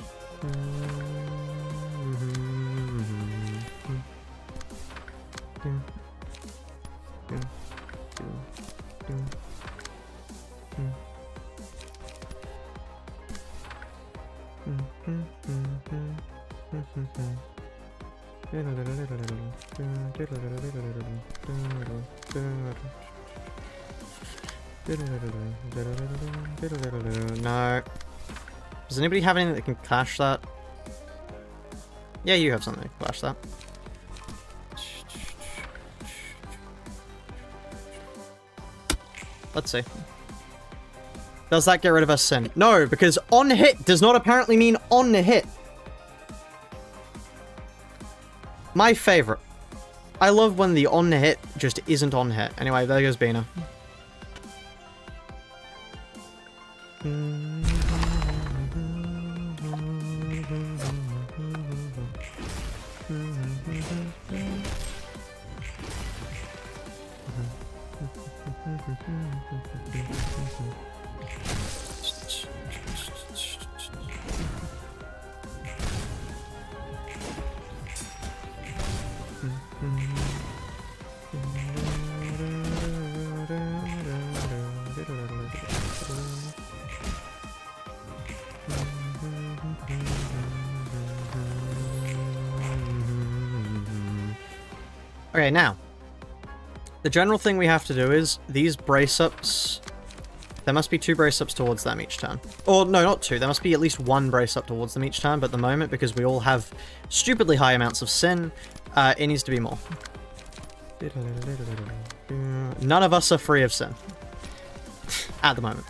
No. Does anybody have anything that can clash that? Yeah, you have something that can clash that. Let's see. Does that get rid of a sin? No, because on hit does not apparently mean on hit. My favorite. I love when the on hit just isn't on hit. Anyway, there goes Binah. Okay, now, the general thing we have to do is these brace-ups, there must be 2 brace-ups towards them each turn. Or, no, not 2, there must be at least 1 brace-up towards them each turn, but at the moment, because we all have stupidly high amounts of sin, it needs to be more. None of us are free of sin. At the moment.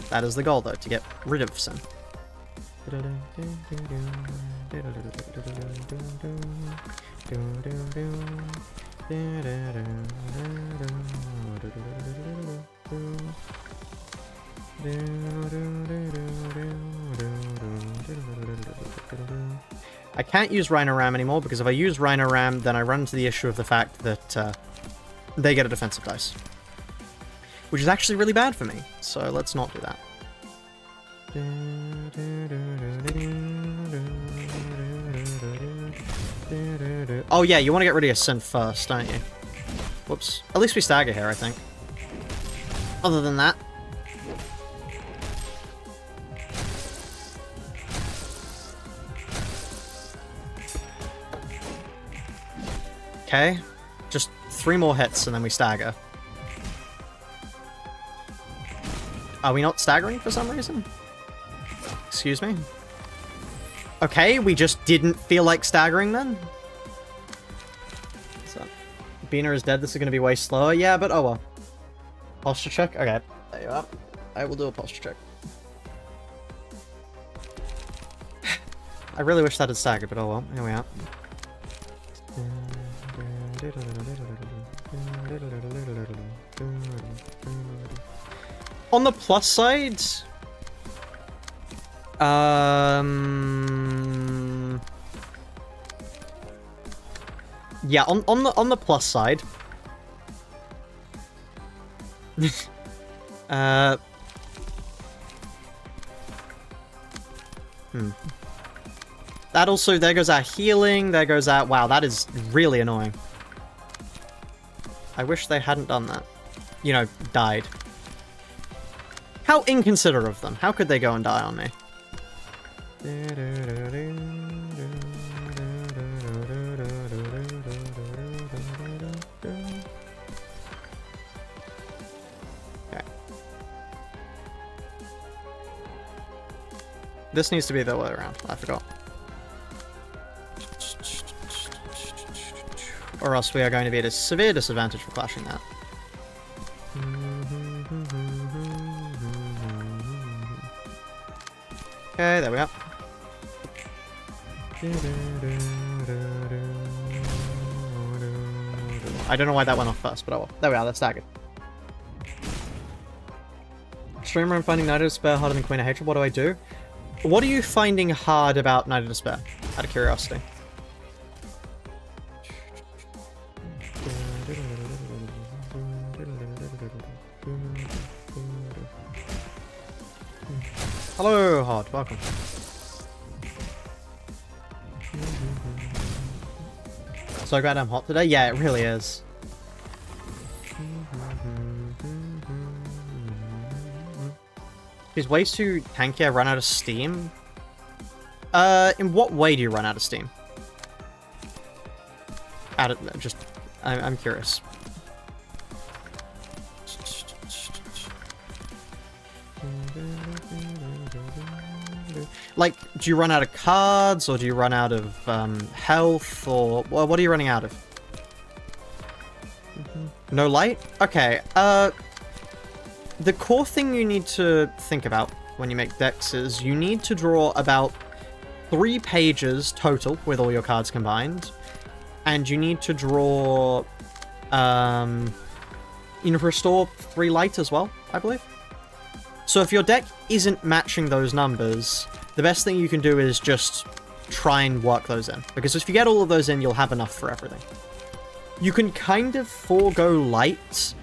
That is the goal, though, to get rid of sin. I can't use Rhino Ram anymore because if I use Rhino Ram, then I run into the issue of the fact that they get a defensive dice. Which is actually really bad for me, so let's not do that. Oh yeah, you want to get rid of your sin first, don't you? Whoops. At least we stagger here, I think. Other than that... Okay. Just 3 more hits and then we stagger. Are we not staggering for some reason? Excuse me? Okay, we just didn't feel like staggering then? So, Binah is dead, this is going to be way slower. Yeah, but oh well. Posture check? Okay, there you are. I will do a posture check. I really wish that had staggered, but oh well, here we are. On the plus side, yeah, on the plus side, that also, there goes our healing, there goes our... Wow, that is really annoying. I wish they hadn't done that. You know, died. How inconsiderate of them. How could they go and die on me? Okay. This needs to be the other way around. I forgot. Or else we are going to be at a severe disadvantage for clashing that. Okay, there we are. I don't know why that went off first, but oh well. There we are, that's staggered. Streamer, I'm finding Knight of Despair harder than Queen of Hatred. What do I do? What are you finding hard about Knight of Despair? Out of curiosity. Hello, Hod. Welcome. So goddamn hot today? Yeah, it really is. Is ways too tanky, I run out of steam? In what way do you run out of steam? I'm curious. Like, do you run out of cards, or do you run out of health, or what are you running out of? No light? Okay, the core thing you need to think about when you make decks is you need to draw about 3 pages total with all your cards combined, and you need to draw, restore 3 light as well, I believe. So if your deck isn't matching those numbers, the best thing you can do is just try and work those in. Because if you get all of those in, you'll have enough for everything. You can kind of forego light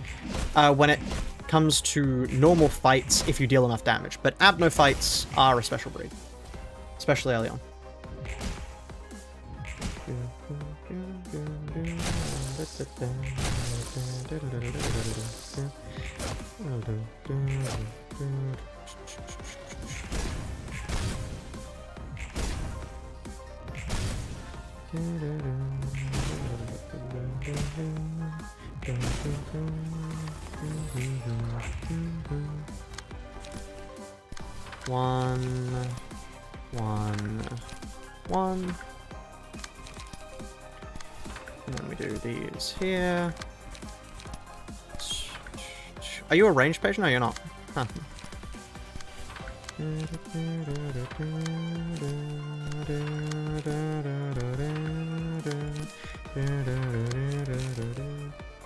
when it comes to normal fights if you deal enough damage. But Abno fights are a special breed. Especially early on. One. And then we do these here. Are you a ranged patient? No, you're not. Huh.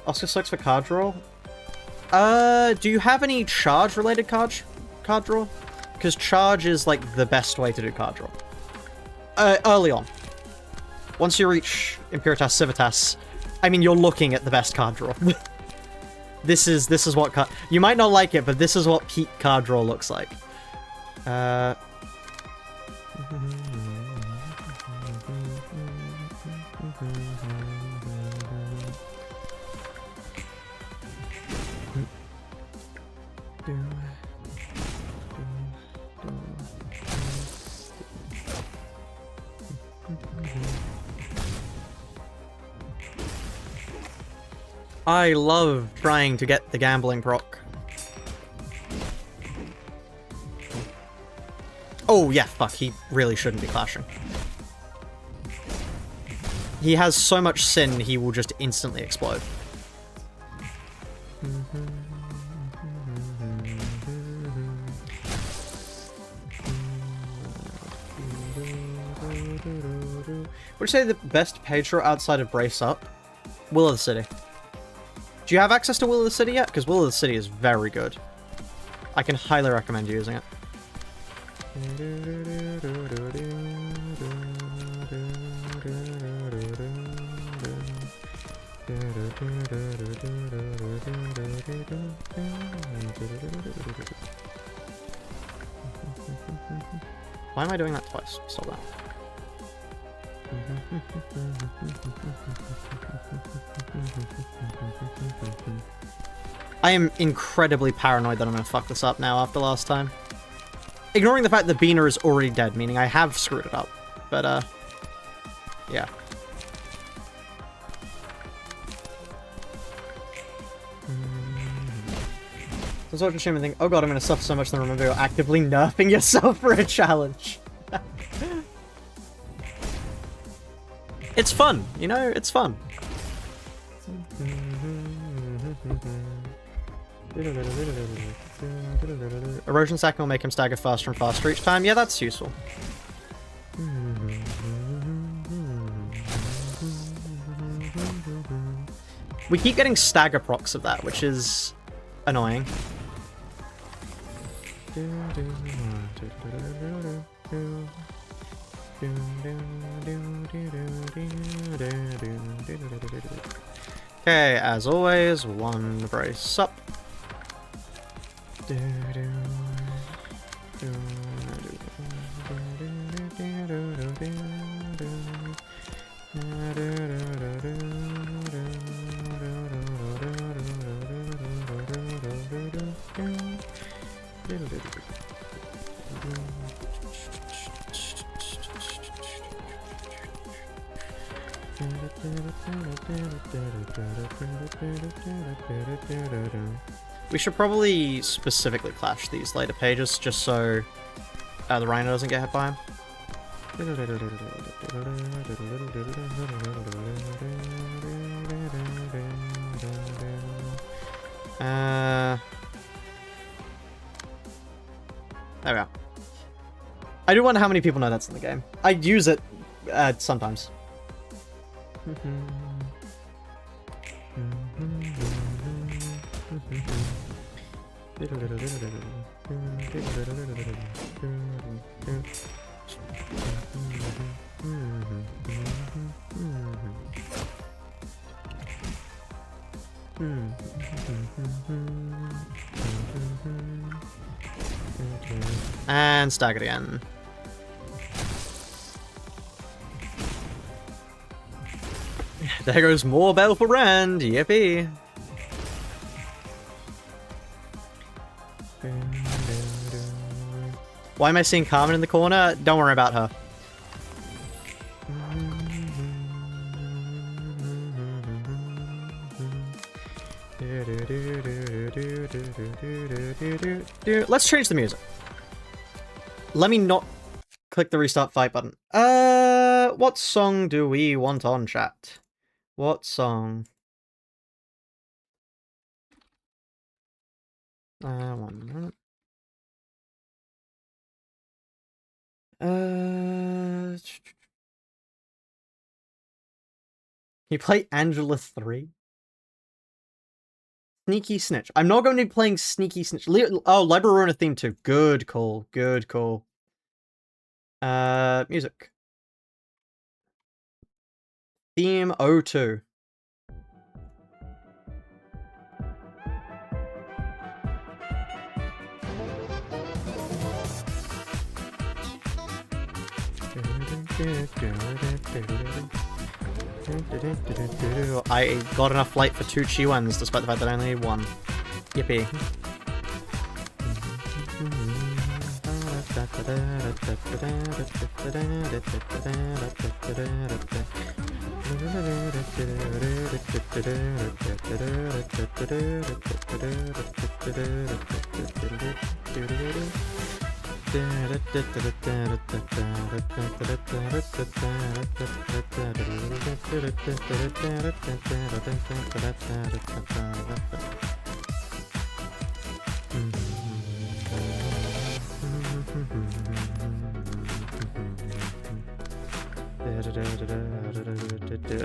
Oscar selects for card draw. Do you have any charge related card draw? Because charge is like the best way to do card draw. Early on. Once you reach Imperitas Civitas, I mean, you're looking at the best card draw. This is what card... You might not like it, but this is what peak card draw looks like. I love trying to get the gambling proc. Oh yeah, fuck, he really shouldn't be clashing. He has so much sin, he will just instantly explode. Would you say the best page draw outside of Brace Up? Will of the City. Do you have access to Will of the City yet? Because Will of the City is very good. I can highly recommend using it. Why am I doing that twice? Stop that. I am incredibly paranoid that I'm gonna fuck this up now after last time. Ignoring the fact that Binah is already dead, meaning I have screwed it up. But, yeah. So watch a stream and think, oh god, I'm gonna suffer so much, then remember you're actively nerfing yourself for a challenge. It's fun, you know, it's fun. Erosion Sack will make him stagger faster and faster each time. Yeah, that's useful. We keep getting stagger procs of that, which is annoying. Okay, as always, one brace up. We should probably specifically clash these later pages just so the Rhino doesn't get hit by him. There we are. I do wonder how many people know that's in the game. I use it sometimes. And staggered again. There goes more Baleful Rand, yippee! Why am I seeing Carmen in the corner? Don't worry about her. Let's change the music. Let me not click the restart fight button. What song do we want on, chat? What song? 1 minute. Can you play Angela 3? Sneaky Snitch. I'm not going to be playing Sneaky Snitch. Oh, Librarona theme 2. Good call. Good call. Music. Theme 02. I got enough light for 2 Chiwans, despite the fact that I only need 1. Yippee.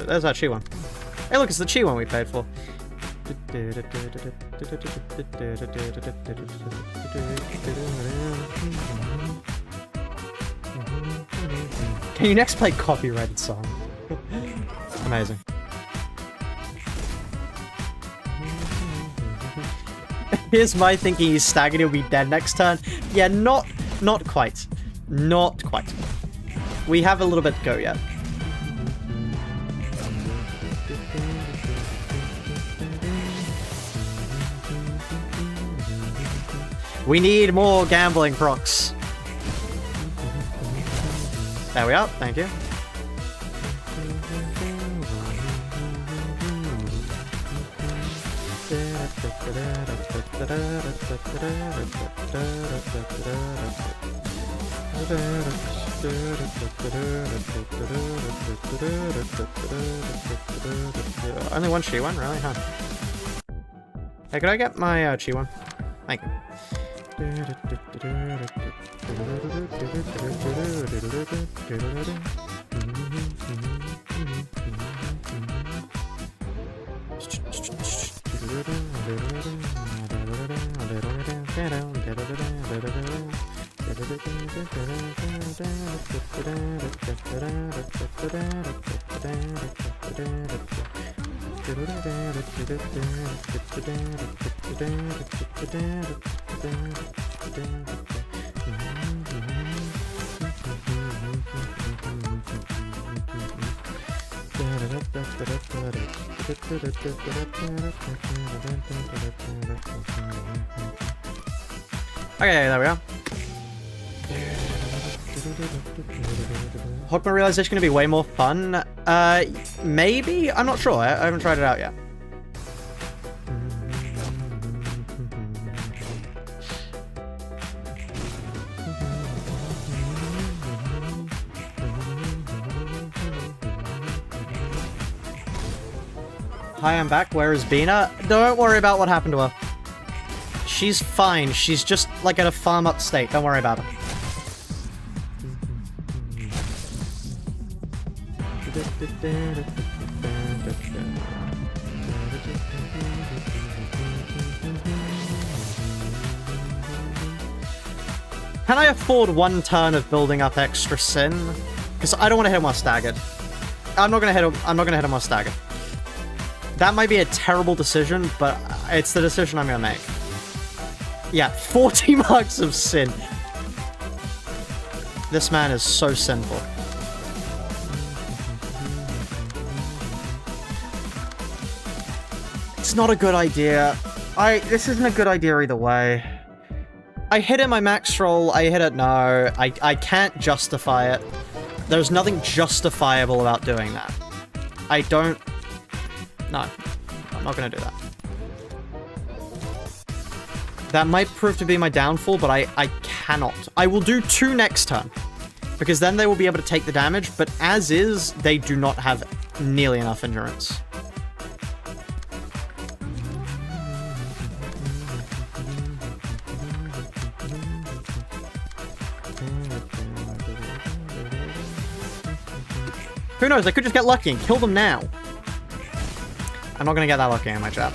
There's that she one. Hey, look, it's the Chi one we paid for. Can you next play copyrighted song? Amazing. Here's my thinking he's staggered, he'll be dead next turn. Yeah, not quite. Not quite. We have a little bit to go yet. We need more gambling procs. There we are, thank you. Only one Chi one, really? Huh. Hey, could I get my Chi one? Thank you. Okay, there we are. Hogma realization gonna be way more fun. Maybe? I'm not sure. I haven't tried it out yet. Hi, I'm back. Where is Binah? Don't worry about what happened to her. She's fine. She's just like at a farm upstate. Don't worry about her. Can I afford one turn of building up extra sin? Because I don't want to hit him while staggered. I'm not gonna hit him while staggered. That might be a terrible decision, but it's the decision I'm gonna make. Yeah, 40 marks of sin. This man is so sinful. It's not a good idea. This isn't a good idea either way. I hit it my max roll, I hit it no. I can't justify it. There's nothing justifiable about doing that. No, I'm not gonna do that. That might prove to be my downfall, but I cannot. I will do 2 next turn, because then they will be able to take the damage, but as is, they do not have nearly enough endurance. Who knows, I could just get lucky and kill them now. I'm not gonna get that lucky in my chat.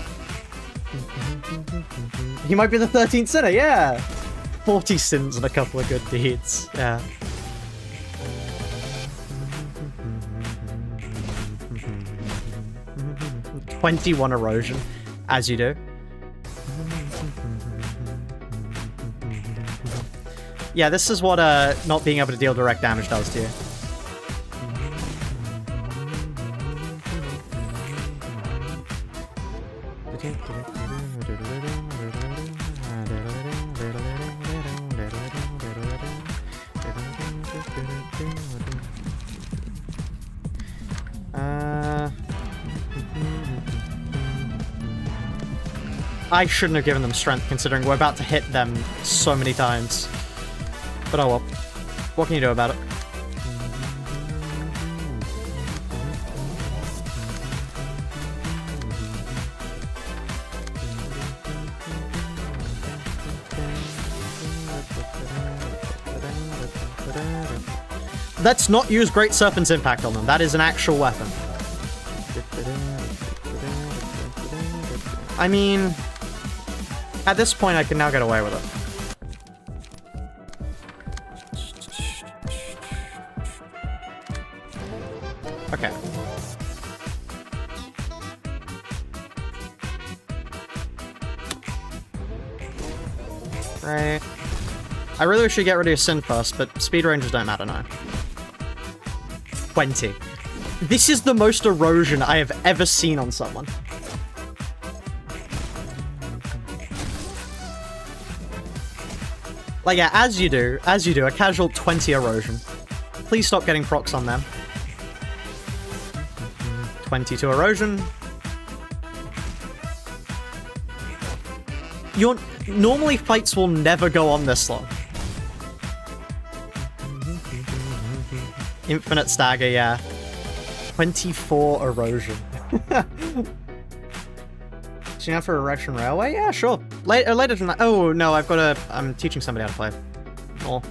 He might be the 13th sinner, yeah! 40 sins and a couple of good deeds, yeah. "21 erosion, as you do. Yeah, this is what not being able to deal direct damage does to you. I shouldn't have given them strength, considering we're about to hit them so many times. But oh well. What can you do about it? Let's not use Great Serpent's Impact on them. That is an actual weapon. I mean, at this point, I can now get away with it. Okay. Right. I really wish you'd get rid of your sin first, but speed ranges don't matter now. 20. This is the most erosion I have ever seen on someone. Like, yeah, as you do, a casual 20 erosion. Please stop getting procs on them. 22 erosion. Normally fights will never go on this long. Infinite stagger, yeah. 24 erosion. So you have for Erection Railway? Yeah, sure. Later tonight. Oh, no, I'm teaching somebody how to play. Oh.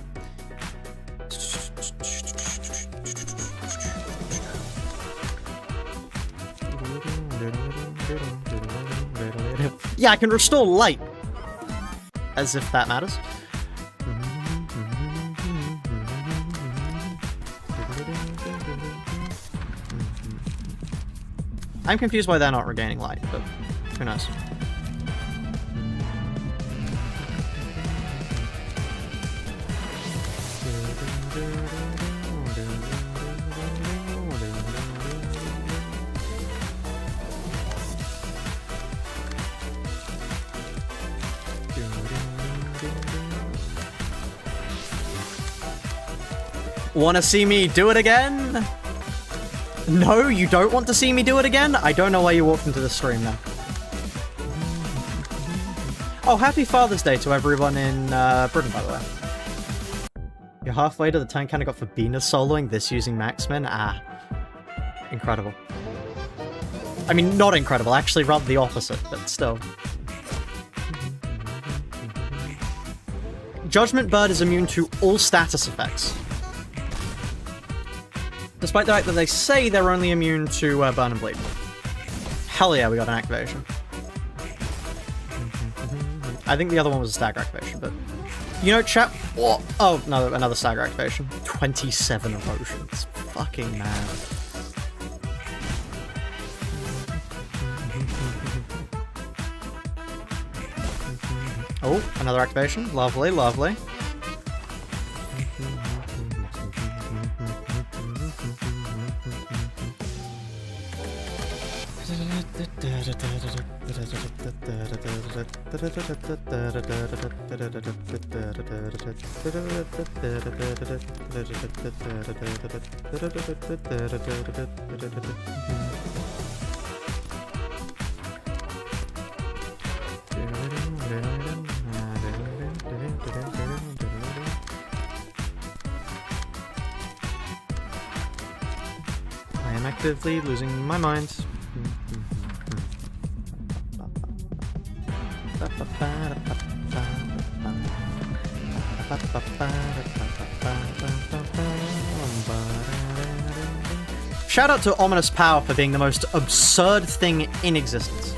Yeah, I can restore light. As if that matters. I'm confused why they're not regaining light, but who knows. Wanna see me do it again? No, you don't want to see me do it again? I don't know why you walked into the stream now. Oh, happy Father's Day to everyone in Britain, by the way. You're halfway to the time kind of got for Binah soloing this using Maxmin? Ah. Incredible. I mean, not incredible, actually rather the opposite, but still. Judgment Bird is immune to all status effects. Despite the fact that they say they're only immune to Burn and Bleed. Hell yeah, we got an activation. I think the other one was a stagger activation, but... You know, chat... Oh, no, another stagger activation. 27 erosion. It's fucking mad. Oh, another activation. Lovely, lovely. I am actively losing my mind. Shout out to Ominous Power for being the most absurd thing in existence.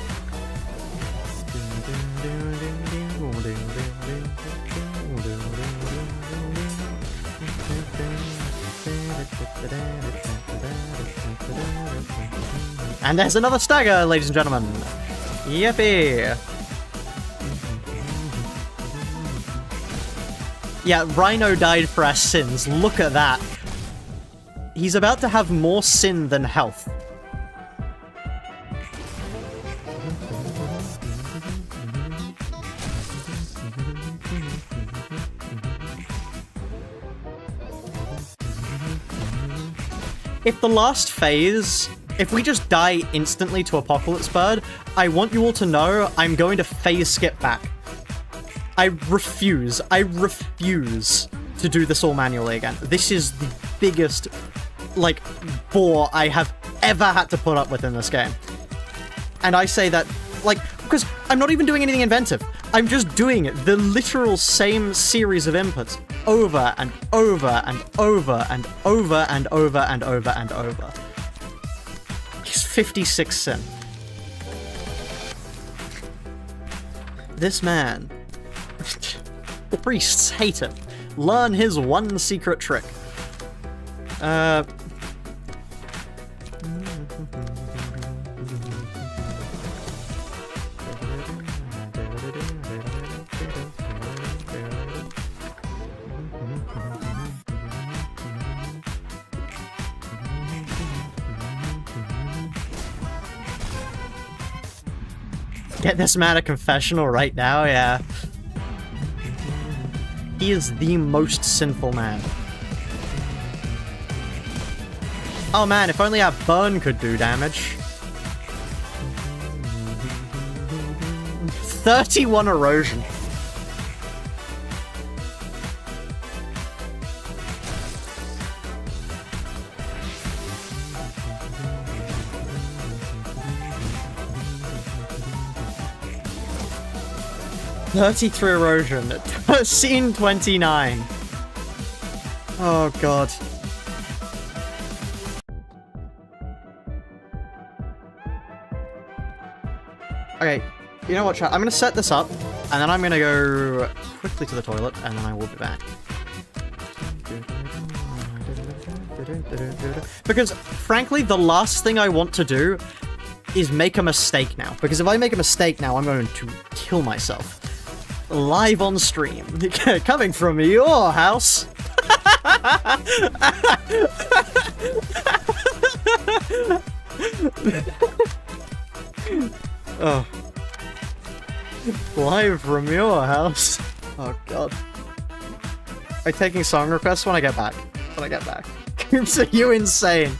And there's another stagger, ladies and gentlemen. Yippee! Yeah, Rhino died for our sins. Look at that. He's about to have more sin than health. If the last phase... If we just die instantly to Apocalypse Bird, I want you all to know I'm going to phase skip back. I refuse to do this all manually again. This is the biggest, like, bore I have ever had to put up with in this game. And I say that, like, because I'm not even doing anything inventive. I'm just doing the literal same series of inputs over and over and over and over and over and over and over. He's 56 sin. this man. The priests hate him. Learn his one secret trick. Get this man a confessional right now, yeah. He is the most sinful man. Oh man, if only our burn could do damage. 31 erosion. "33 erosion." Scene 29. Oh god. Okay, you know what, chat? I'm gonna set this up, and then I'm gonna go quickly to the toilet, and then I will be back. Because, frankly, the last thing I want to do is make a mistake now. Because if I make a mistake now, I'm going to kill myself. Live on stream. Coming from your house. Oh. Live from your house. Oh god. I'm taking song requests when I get back. Coops, are you insane?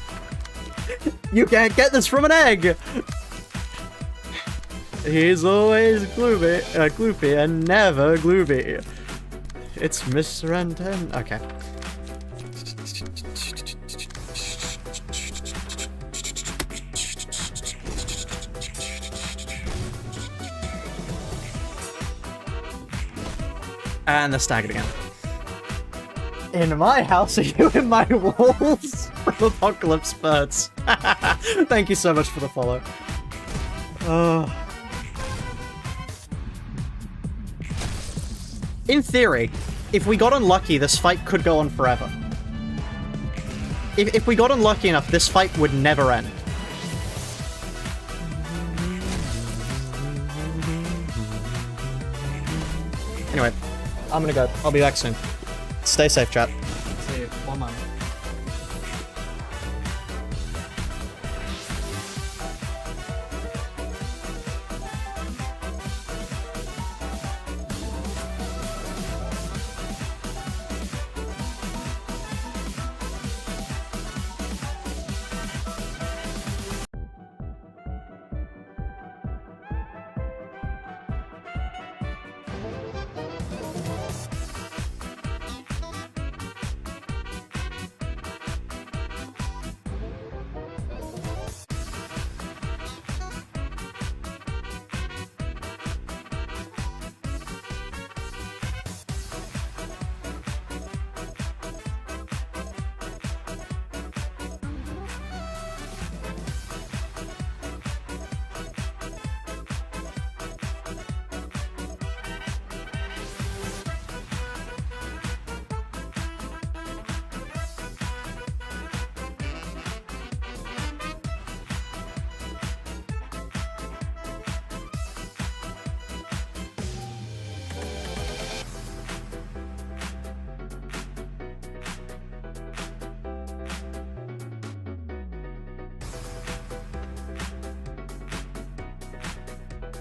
You can't get this from an egg! He's always gloopy and never glooby. It's Mr. Anten. Okay. And they're staggered again. In my house, are you in my walls? From Apocalypse Birds. Thank you so much for the follow. In theory, if we got unlucky, this fight could go on forever. If we got unlucky enough, this fight would never end. Anyway, I'm gonna go. I'll be back soon. Stay safe, chat. See you. 1 month.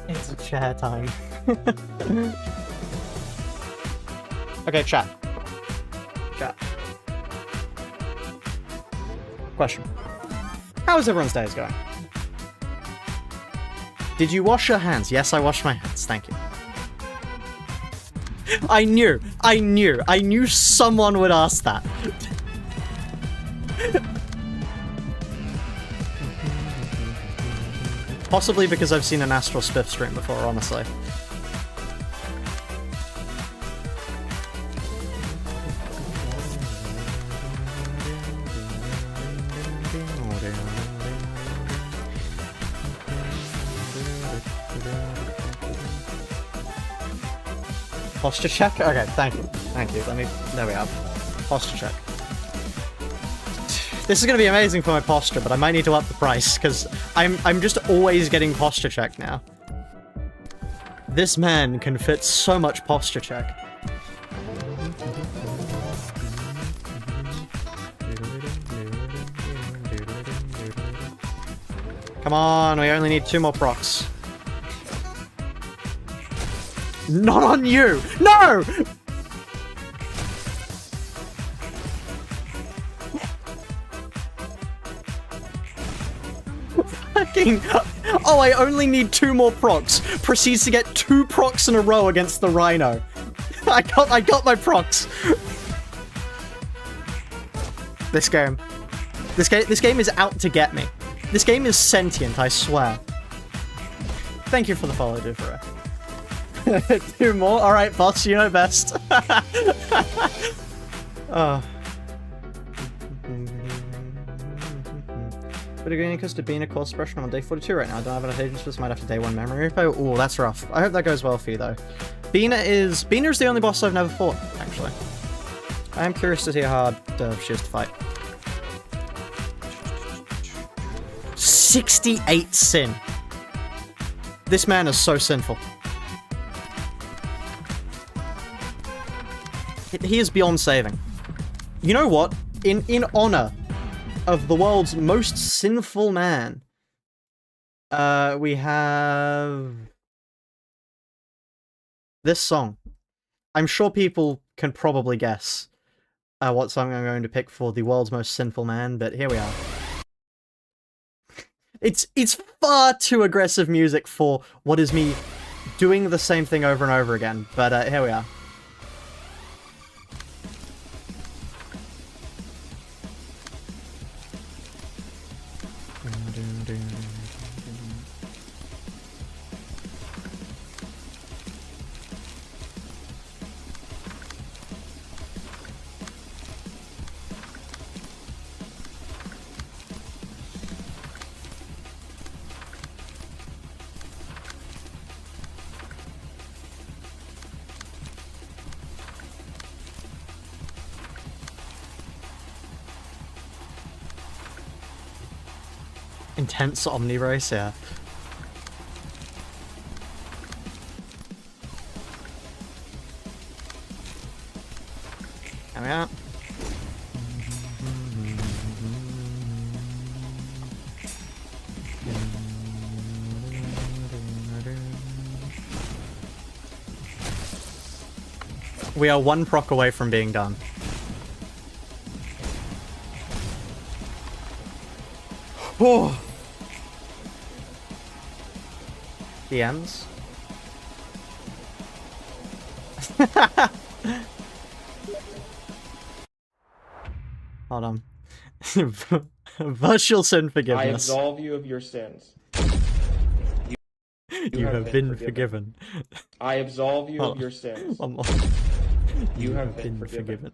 It's a chair time. Okay, chat. Question. How is everyone's days going? Did you wash your hands? Yes, I washed my hands. Thank you. I knew someone would ask that. Possibly because I've seen an Astral Spiff stream before, honestly. Posture check? Okay, thank you. Thank you. There we are. Posture check. This is gonna be amazing for my posture, but I might need to up the price, because I'm just always getting posture check now. This man can fit so much posture check. Come on, we only need 2 more procs. Not on you! No! Fucking... Oh, I only need 2 more procs. Proceeds to get 2 procs in a row against the Rhino. I got my procs. This game is out to get me. This game is sentient, I swear. Thank you for the follow, Differa. 2 more? Alright, boss, you know best. Oh. But again, because to Binah course expression, I'm on day 42 right now. I don't have annotations for this, might have to day 1 memory repo. Ooh, that's rough. I hope that goes well for you, though. Binah is the only boss I've never fought, actually. I am curious to see how hard she is to fight. 68 sin. This man is so sinful. He is beyond saving. You know what? In honor of the world's most sinful man, we have this song. I'm sure people can probably guess what song I'm going to pick for the world's most sinful man, but here we are. It's far too aggressive music for what is me doing the same thing over and over again, but here we are. Intense omni-race, yeah. There we are. We are 1 proc away from being done. Oh. DMs. Hold on. Virtual sin forgiveness. I absolve you of your sins. You have been forgiven. I absolve you of your sins. One more. You have been forgiven.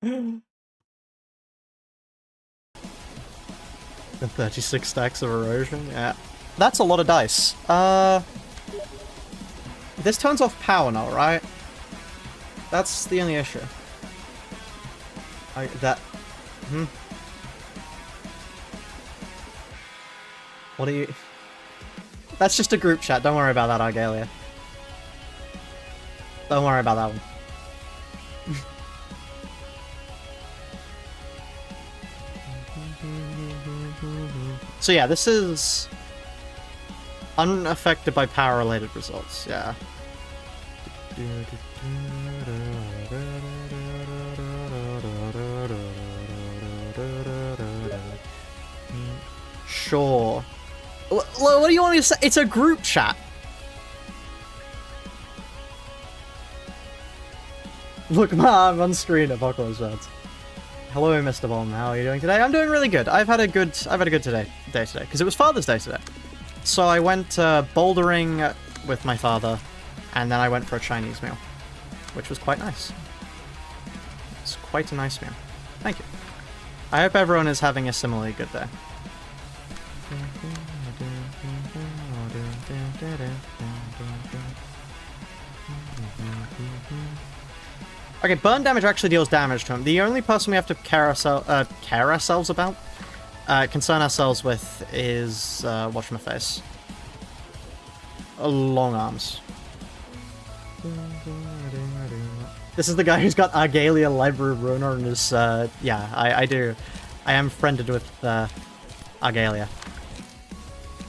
The 36 stacks of erosion, yeah. That's a lot of dice. This turns off power now, right? That's the only issue. What are you... That's just a group chat, don't worry about that, Argalia. Don't worry about that one. So yeah, this is unaffected by power-related results, yeah. Sure. What do you want me to say? It's a group chat. Look, I'm on screen, Apocalypse Words. Hello, Mr. Bond. How are you doing today? I'm doing really good. I've had a good day today because it was Father's Day today. So I went bouldering with my father, and then I went for a Chinese meal, which was quite nice. It's quite a nice meal. Thank you. I hope everyone is having a similarly good day. Okay, burn damage actually deals damage to him. The only person we have to care ourselves about, concern ourselves with, is whatchamaface. Long arms. This is the guy who's got Argalia Library Runa and is, yeah, I do. I am friended with Argalia.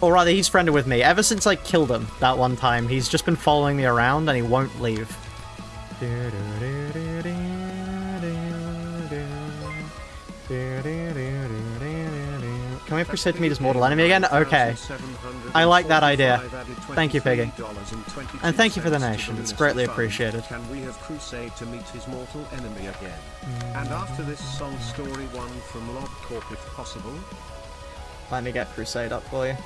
Or rather, he's friended with me. Ever since I killed him that one time, he's just been following me around and he won't leave. Can we have Crusade to meet his mortal enemy again? Okay. I like that idea. Thank you, Piggy. And thank you for the donation. It's greatly appreciated. Can we have Crusade to meet his mortal enemy again? And after this song story one from LobCorp if possible. Let me get Crusade up for you.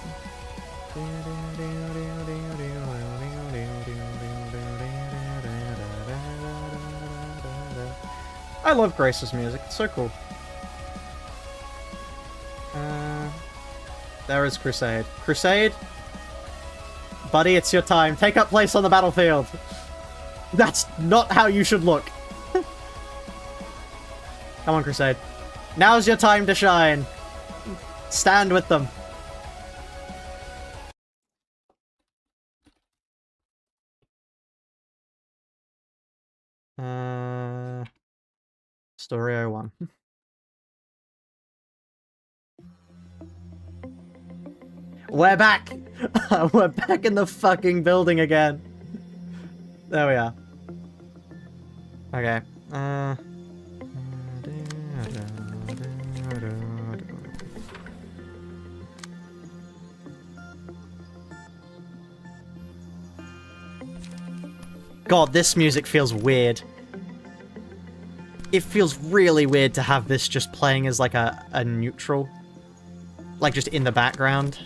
I love Grace's music, it's so cool. There is Crusade. Crusade? Buddy, it's your time. Take up place on the battlefield. That's not how you should look. Come on, Crusade. Now's your time to shine. Stand with them. Story 01. We're back! We're back in the fucking building again. There we are. Okay. God, this music feels weird. It feels really weird to have this just playing as like a neutral. Like just in the background.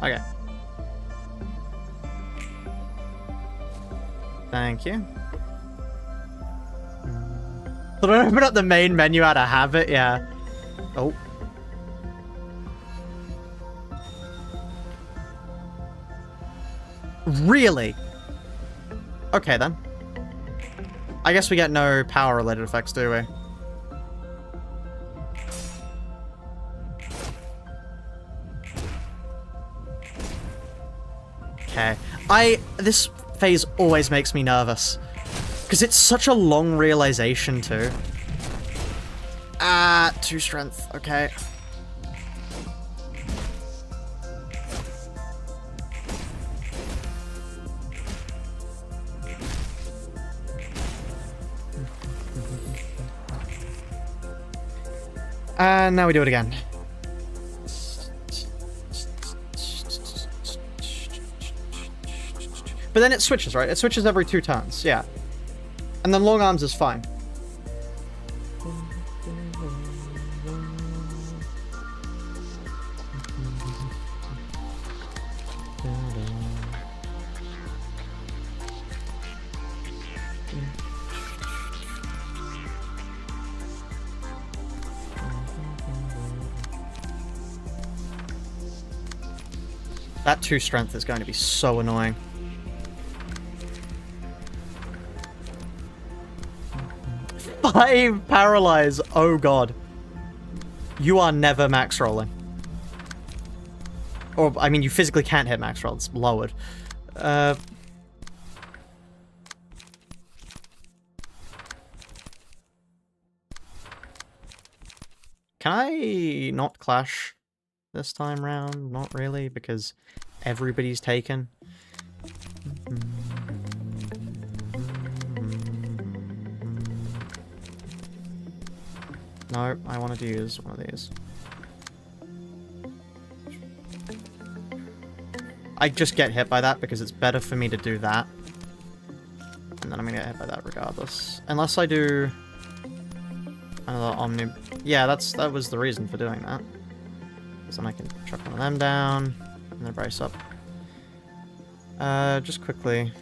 Okay. Thank you. Did I open up the main menu out of habit? Yeah. Oh. Really? Okay then. I guess we get no power related effects, do we? Okay. This phase always makes me nervous. Because it's such a long realization, too. 2 strength. Okay. And now we do it again. But then it switches, right? It switches every 2 turns, yeah. And then long arms is fine. That 2 strength is going to be so annoying. Five paralyze. Oh god. You are never max rolling. Or, I mean, you physically can't hit max roll. It's lowered. Can I not clash this time round? Not really, because everybody's taken. No, I wanted to use one of these. I just get hit by that because it's better for me to do that. And then I'm gonna get hit by that regardless. Unless I do another Omni... Yeah, that was the reason for doing that. Because then I can chuck one of them down, and then brace up. Just quickly.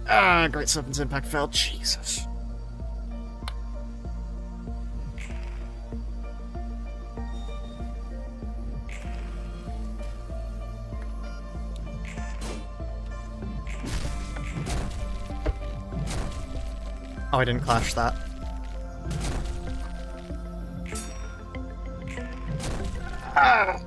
Ah, Great Serpent's Impact failed. Jesus. Oh, I didn't clash that. Ah.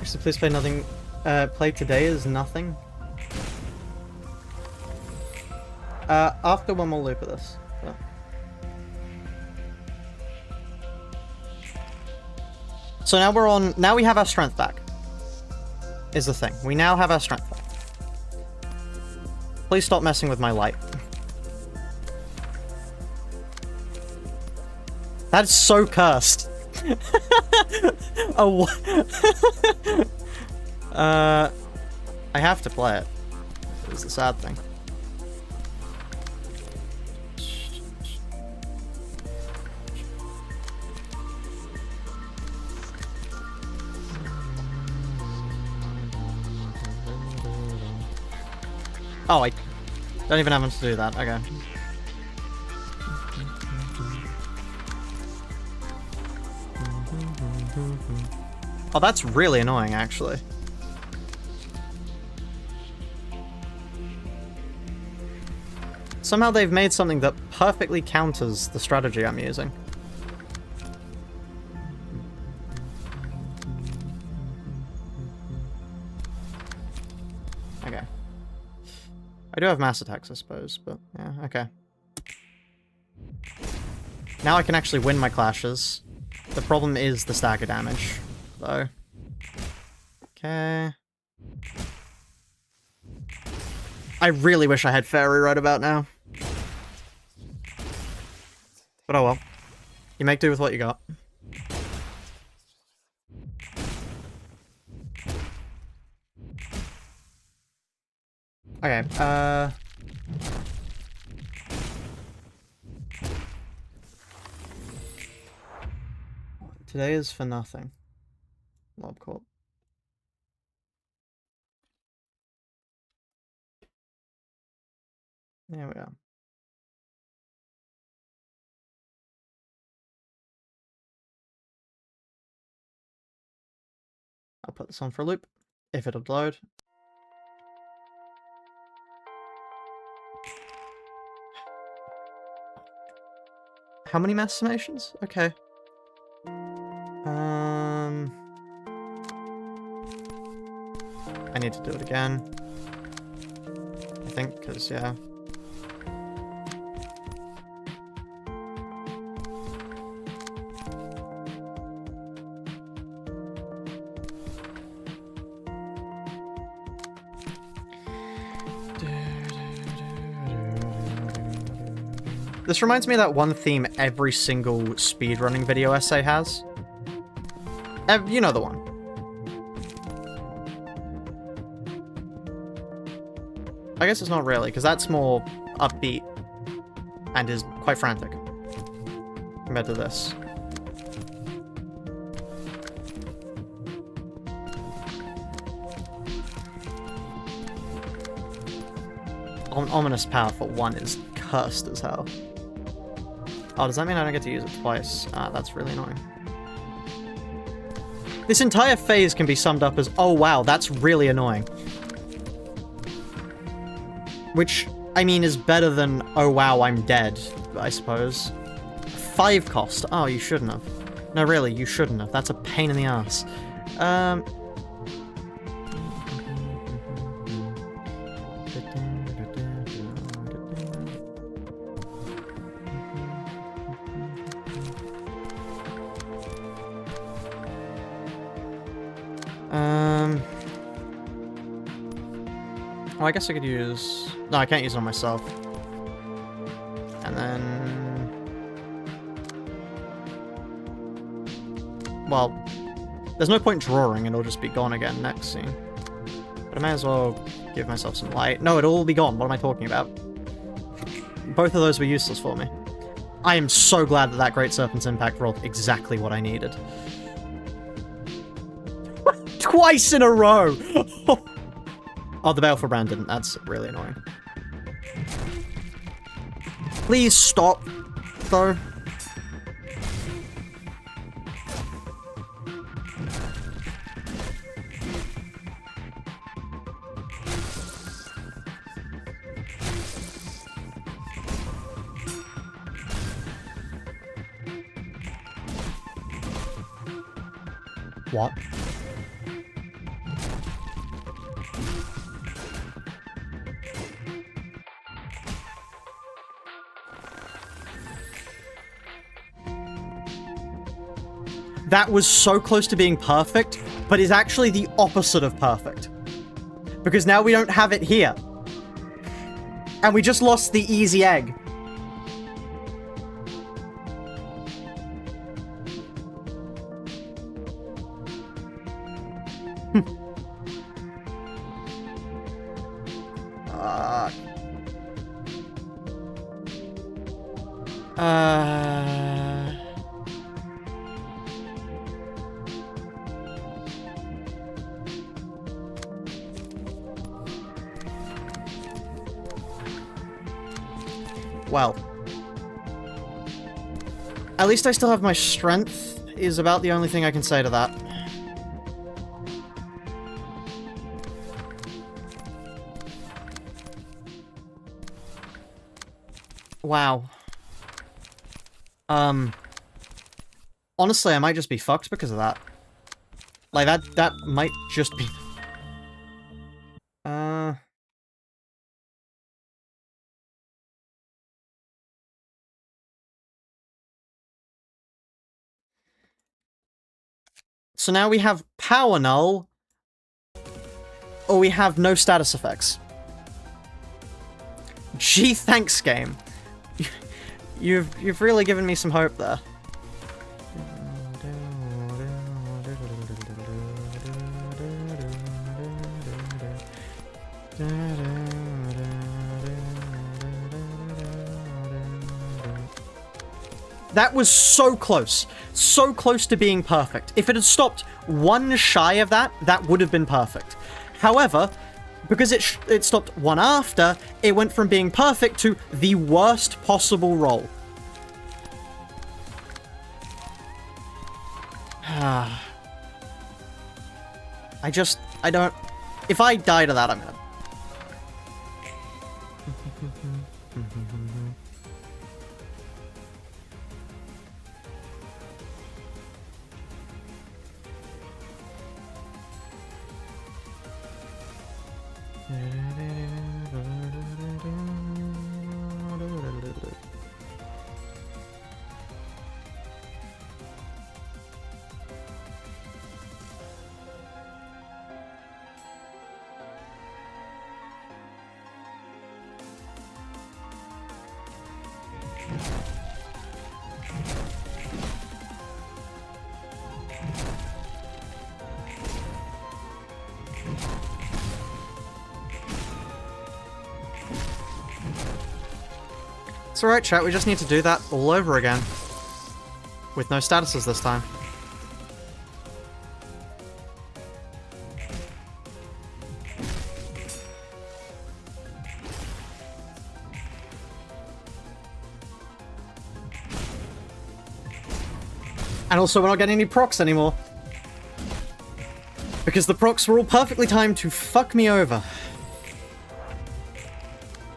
So please play nothing. Play today is nothing. After one more loop of this. So. So now we're on. Now we have our strength back. Is the thing. We now have our strength back. Please stop messing with my light. That's so cursed. Oh. I have to play it. It's the sad thing. Oh, I don't even have to do that. Okay. Oh, that's really annoying, actually. Somehow they've made something that perfectly counters the strategy I'm using. Okay. I do have mass attacks, I suppose, but yeah, okay. Now I can actually win my clashes. The problem is the stagger damage, though. Okay. I really wish I had Fairy right about now. But oh well. You make do with what you got. Okay, today is for nothing. Mob Corp. There we are. I'll put this on for a loop, if it'll load. How many mass summations? Okay. I need to do it again. I think, because, yeah. This reminds me of that one theme every single speedrunning video essay has. You know the one. I guess it's not really, because that's more upbeat and is quite frantic compared to this. Ominous Power for 1 is cursed as hell. Oh, does that mean I don't get to use it twice? Ah, that's really annoying. This entire phase can be summed up as, oh wow, that's really annoying. Which, I mean, is better than, oh wow, I'm dead, I suppose. 5 cost. Oh, you shouldn't have. No, really, you shouldn't have. That's a pain in the ass. Oh, I guess I could use... No, I can't use it on myself. And then... well, there's no point drawing, it'll just be gone again next scene. But I may as well give myself some light. No, it'll all be gone. What am I talking about? Both of those were useless for me. I am so glad that that Great Serpent's Impact rolled exactly what I needed. Twice in a row! Oh, the Baleful Brand didn't. That's really annoying. Please stop, though. What? That was so close to being perfect, but is actually the opposite of perfect. Because now we don't have it here. And we just lost the easy egg. Well. At least I still have my strength, is about the only thing I can say to that. Wow. Honestly, I might just be fucked because of that. Like, that might just be... So now we have Power Null, or we have no status effects. Gee, thanks, game. You've really given me some hope there. That was so close. So close to being perfect. If it had stopped one shy of that, that would have been perfect. However, because it stopped one after, it went from being perfect to the worst possible roll. I don't... If I die to that, I'm gonna... It's alright, chat, we just need to do that all over again. With no statuses this time. And also, we're not getting any procs anymore. Because the procs were all perfectly timed to fuck me over.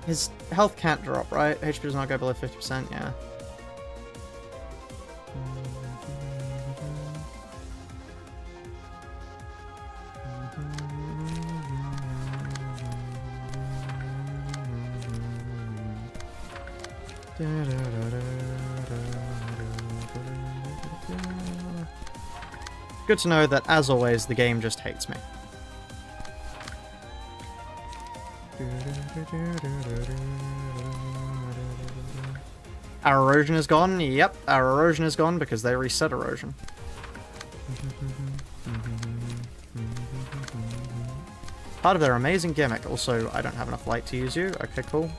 His health can't drop, right? HP does not go below 50%, yeah. Good to know that, as always, the game just hates me. Our erosion is gone? Yep, our erosion is gone because they reset erosion. Part of their amazing gimmick. Also, I don't have enough light to use you. Okay, cool.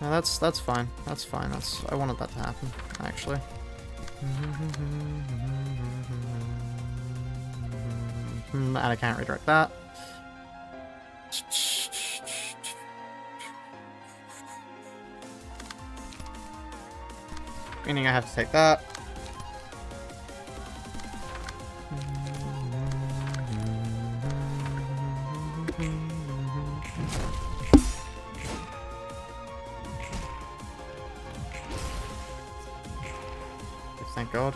No, that's fine. That's fine. I wanted that to happen, actually. And I can't redirect that. Meaning I have to take that. Thank God.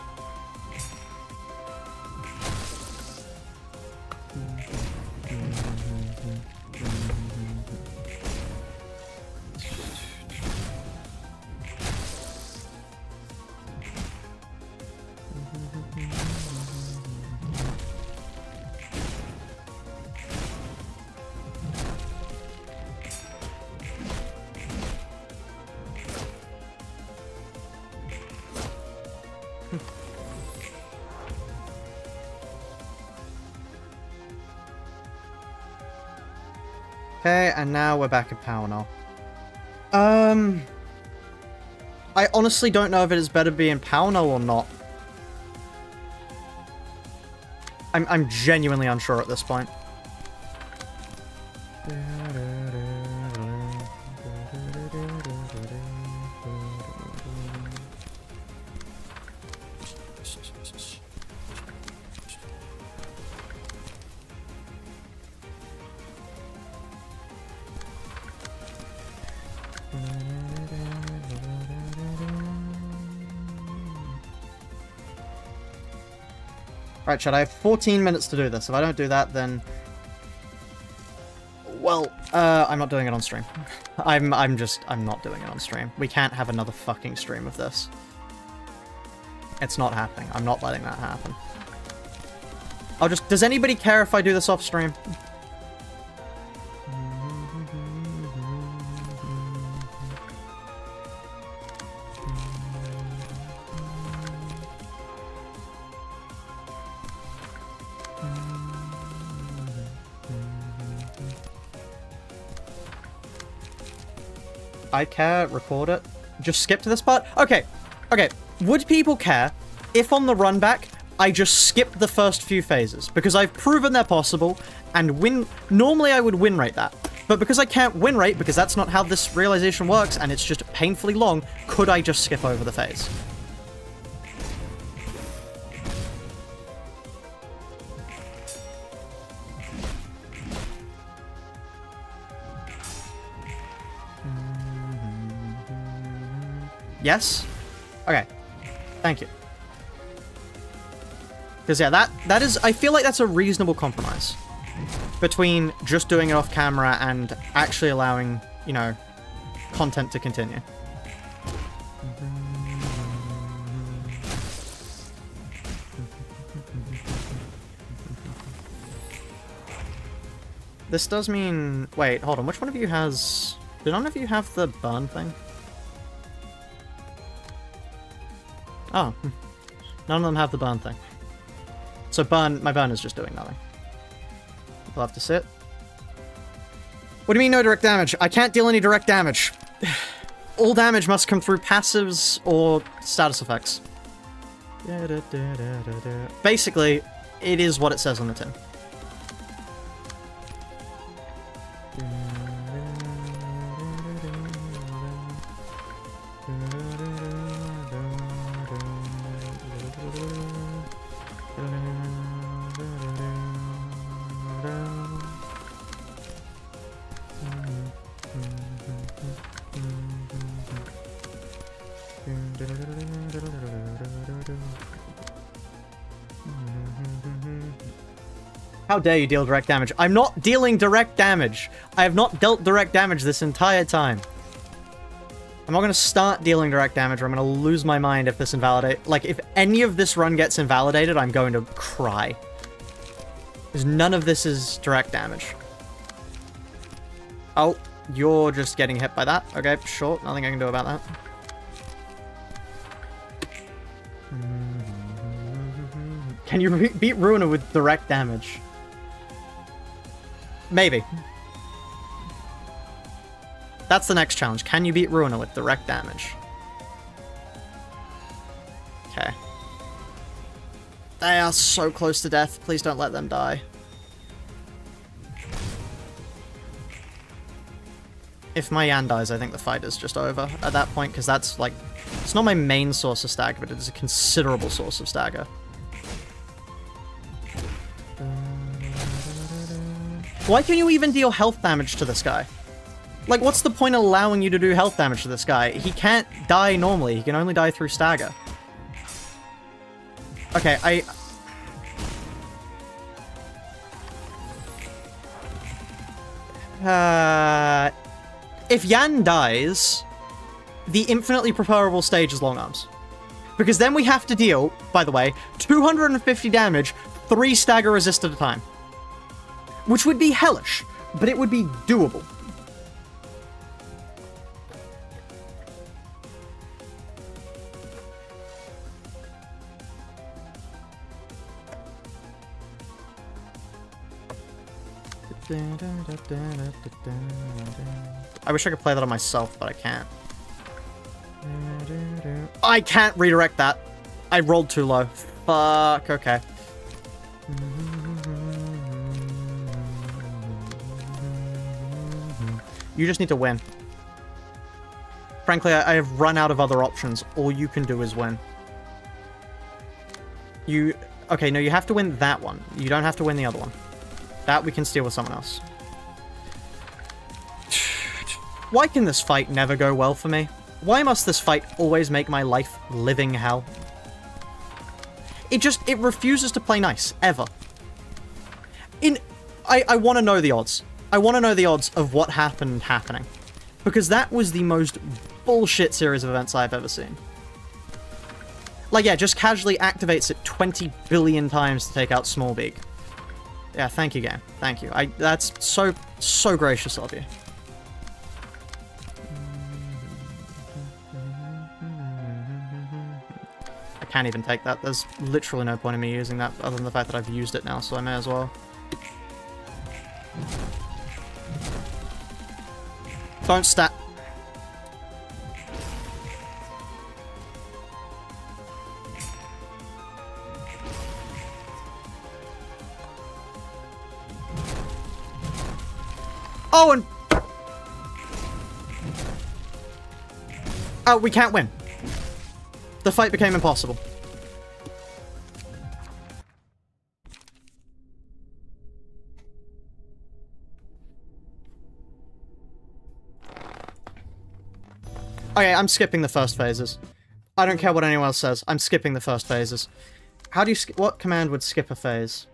Okay, and now we're back at power now. I honestly don't know if it is better to be in power now or not. I'm genuinely unsure at this point. Right, Chad, I have 14 minutes to do this. If I don't do that, then... Well, I'm not doing it on stream. I'm not doing it on stream. We can't have another fucking stream of this. It's not happening. I'm not letting that happen. Does anybody care if I do this off stream? I care, record it. Just skip to this part? Okay, okay. Would people care if on the run back, I just skip the first few phases? Because I've proven they're possible, and normally I would win rate that. But because I can't win rate, because that's not how this realization works, and it's just painfully long, could I just skip over the phase? Yes? Okay. Thank you. Because, yeah, that is... I feel like that's a reasonable compromise. Between just doing it off camera and actually allowing, you know, content to continue. This does mean... Wait, hold on. Which one of you has... Do none of you have the burn thing? Oh, none of them have the burn thing. So my burn is just doing nothing. We'll have to sit. What do you mean no direct damage? I can't deal any direct damage. All damage must come through passives or status effects. Basically, it is what it says on the tin. How dare you deal direct damage? I'm not dealing direct damage. I have not dealt direct damage this entire time. I'm not going to start dealing direct damage or I'm going to lose my mind if this invalidate. Like, if any of this run gets invalidated, I'm going to cry. Because none of this is direct damage. Oh, you're just getting hit by that. Okay, sure. Nothing I can do about that. Can you beat Ruiner with direct damage? Maybe. That's the next challenge. Can you beat Ruiner with direct damage? Okay. They are so close to death. Please don't let them die. If my Yan dies, I think the fight is just over at that point, because that's, like... It's not my main source of stagger, but it is a considerable source of stagger. Why can you even deal health damage to this guy? Like, what's the point of allowing you to do health damage to this guy? He can't die normally. He can only die through stagger. Okay, if Yan dies, the infinitely preferable stage is long arms. Because then we have to deal, by the way, 250 damage, 3 stagger resist at a time. Which would be hellish, but it would be doable. I wish I could play that on myself, but I can't. I can't redirect that. I rolled too low. Fuck, okay. You just need to win. Frankly, I have run out of other options. All you can do is win. Okay, no, you have to win that one. You don't have to win the other one. That we can steal with someone else. Why can this fight never go well for me? Why must this fight always make my life living hell? It refuses to play nice, ever. I want to know the odds. I want to know the odds of what happened happening. Because that was the most bullshit series of events I've ever seen. Like, yeah, just casually activates it 20 billion times to take out Smallbeak. Yeah, thank you, game. Thank you. That's so gracious of you. I can't even take that. There's literally no point in me using that other than the fact that I've used it now, so I may as well. Don't stat. Oh, and... Oh, we can't win. The fight became impossible. Okay, I'm skipping the first phases. I don't care what anyone else says. I'm skipping the first phases. How do you what command would skip a phase?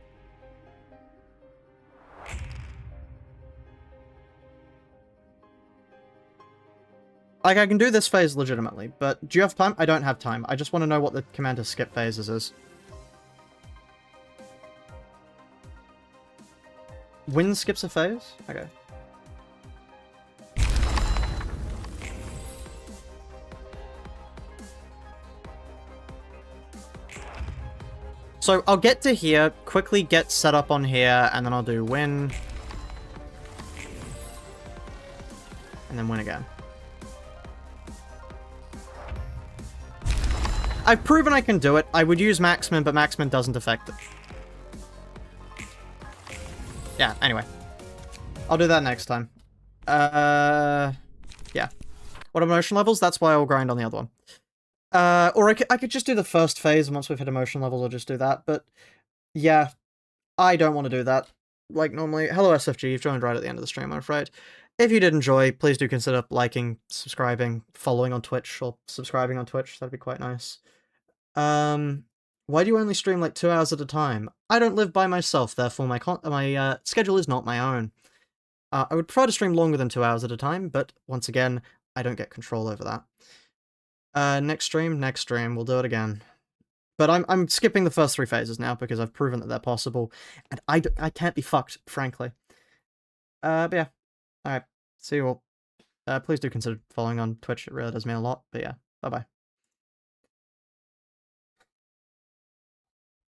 Like, I can do this phase legitimately, but do you have time? I don't have time. I just want to know what the command to skip phases is. Win skips a phase? Okay. So I'll get to here, quickly get set up on here, and then I'll do win. And then win again. I've proven I can do it. I would use Maximum, but Maximum doesn't affect it. Yeah, anyway. I'll do that next time. Yeah. What emotion levels? That's why I'll grind on the other one. Or I could just do the first phase, and once we've hit emotion levels, I'll just do that. But, yeah. I don't want to do that. Like, normally. Hello, SFG. You've joined right at the end of the stream, I'm afraid. If you did enjoy, please do consider liking, subscribing, following on Twitch, or subscribing on Twitch. That'd be quite nice. Why do you only stream like 2 hours at a time? I don't live by myself, therefore my schedule is not my own. I would prefer to stream longer than 2 hours at a time, but once again, I don't get control over that. Next stream, we'll do it again. But I'm skipping the first 3 phases now because I've proven that they're possible, and I can't be fucked, frankly. But yeah. Alright, see you all. Please do consider following on Twitch, it really does mean a lot, but yeah, bye-bye.